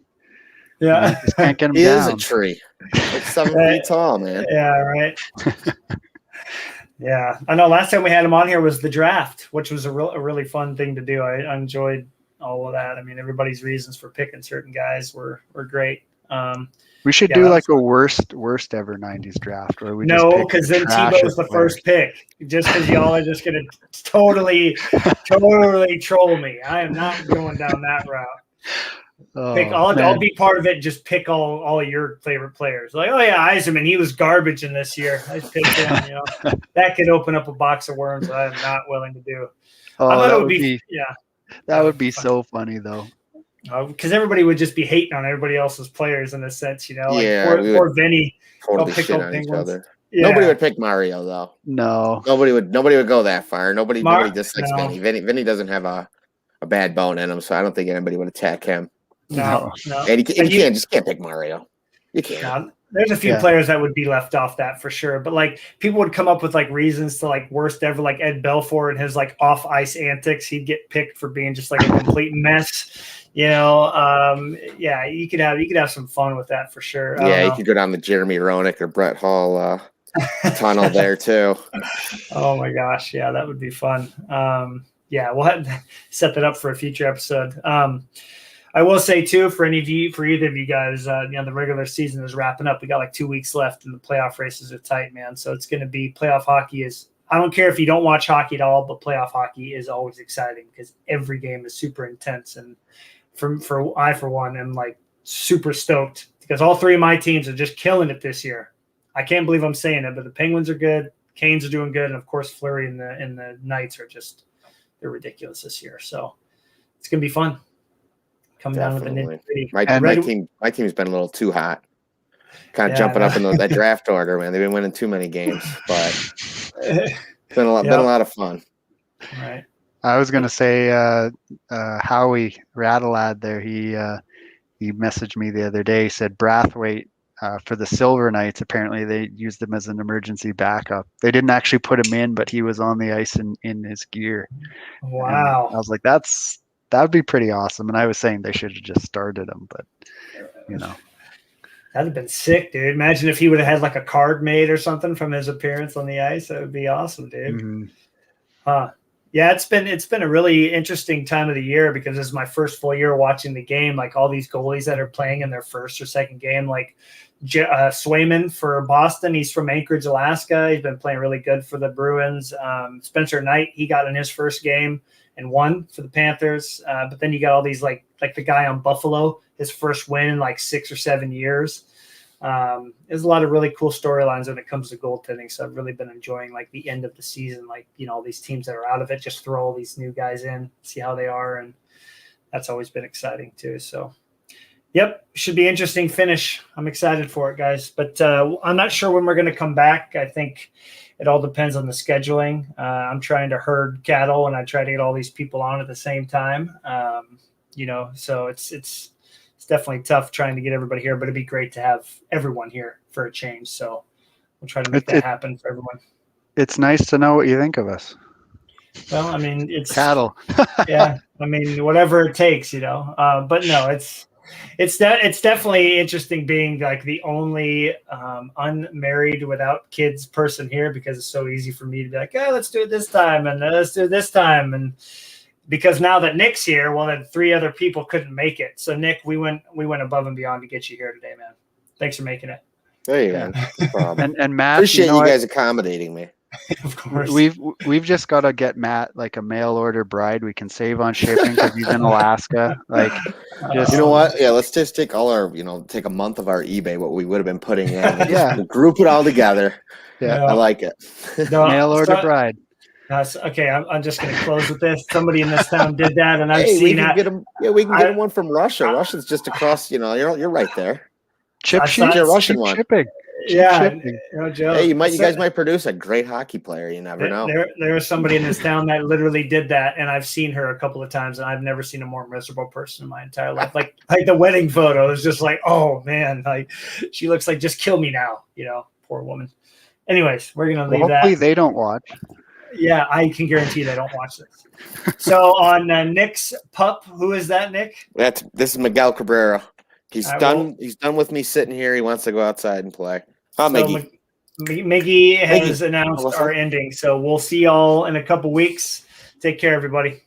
just can't get him he down. Is a tree. Like 7 feet tall, man. Yeah, right. Yeah, I know. Last time we had him on here was the draft, which was a really fun thing to do. I enjoyed all of that. I mean, everybody's reasons for picking certain guys were great. We should do like a worst ever 90s draft where we because then Tebow's the first pick. Just because y'all are just gonna totally troll me. I am not going down that route. I'll be part of it. Just pick all your favorite players. Like, oh yeah, Eiserman, he was garbage in this year. I picked him. That could open up a box of worms that I am not willing to do. Oh, I thought it would be that would be so funny though. Because everybody would just be hating on everybody else's players in a sense, Like poor Vinny. Totally shit on each other. Yeah. Nobody would pick Mario though. No. Nobody would go that far. Nobody dislikes Vinny. Vinny doesn't have a bad bone in him, so I don't think anybody would attack him. No. And you can't pick Mario. You can't. No, there's a few players that would be left off that for sure. But like people would come up with like reasons to like worst ever, like Ed Belfour and his like off ice antics. He'd get picked for being just like a complete mess. You could have some fun with that for sure. Yeah, you could go down the Jeremy Roenick or Brett Hall tunnel there too. Oh my gosh, yeah, that would be fun. We'll have to set that up for a future episode. I will say too, for either of you guys, the regular season is wrapping up. We got like 2 weeks left, and the playoff races are tight, man. So it's going to be playoff hockey. I don't care if you don't watch hockey at all, but playoff hockey is always exciting because every game is super intense. And for one, am like super stoked because all three of my teams are just killing it this year. I can't believe I'm saying it, but the Penguins are good, Canes are doing good, and of course Fleury and the Knights are they're ridiculous this year. So it's gonna be fun. Coming down with the nitty-gritty. My team's been a little too hot. Kind of jumping up in that draft order, man. They've been winning too many games, but it's been a lot of fun. Right. I was gonna say Howie Radalad there. He messaged me the other day. Said Brathwaite for the Silver Knights. Apparently they used him as an emergency backup. They didn't actually put him in, but he was on the ice in his gear. Wow. And I was like, that would be pretty awesome. And I was saying they should have just started him, but that'd have been sick, dude. Imagine if he would have had like a card made or something from his appearance on the ice. That would be awesome, dude. Mm-hmm. Yeah, it's been a really interesting time of the year because this is my first full year watching the game. Like all these goalies that are playing in their first or second game, like Swayman for Boston. He's from Anchorage, Alaska. He's been playing really good for the Bruins. Spencer Knight, he got in his first game and won for the Panthers. But then you got all these like the guy on Buffalo, his first win in like 6 or 7 years. There's a lot of really cool storylines when it comes to goaltending. So I've really been enjoying like the end of the season, like, all these teams that are out of it, just throw all these new guys in, see how they are. And that's always been exciting too. So Yep, should be interesting finish. I'm excited for it, guys. But I'm not sure when we're going to come back. I think it all depends on the scheduling. I'm trying to herd cattle, and I try to get all these people on at the same time. So it's definitely tough trying to get everybody here. But it'd be great to have everyone here for a change. So we'll try to make that happen for everyone. It's nice to know what you think of us. Well, I mean, it's cattle. Yeah, I mean, whatever it takes, But no, it's definitely interesting being like the only unmarried without kids person here, because it's so easy for me to be like, oh, let's do it this time and let's do it this time, and because now that Nick's here, well, then 3 other people couldn't make it. So Nick, we went above and beyond to get you here today, man. Thanks for making it. There you go. No problem. And Matt, appreciate you guys accommodating me. Of course. We've just got to get Matt like a mail order bride. We can save on shipping because he's in Alaska. Like, you know what? Yeah, let's just take all our, take a month of our eBay, what we would have been putting in. Yeah, group it all together. Yeah, I like it. Mail order bride. Okay, I'm just going to close with this. Somebody in this town did that, and I've seen that. We can get him one from Russia. Russia's just across. You're right there. Chip Russian one. Shipping. Yeah, no joke. Hey, you guys might produce a great hockey player. You never know. There was somebody in this town that literally did that, and I've seen her a couple of times, and I've never seen a more miserable person in my entire life. Like the wedding photo is just like, oh man, like she looks like just kill me now. Poor woman. Anyways, we're gonna leave hopefully that. They don't watch. Yeah, I can guarantee they don't watch this. So on Nick's pup, who is that, Nick? This is Miguel Cabrera. He's done. He's done with me sitting here. He wants to go outside and play. Miggy. Miggy has announced our ending, so we'll see y'all in a couple weeks. Take care, everybody.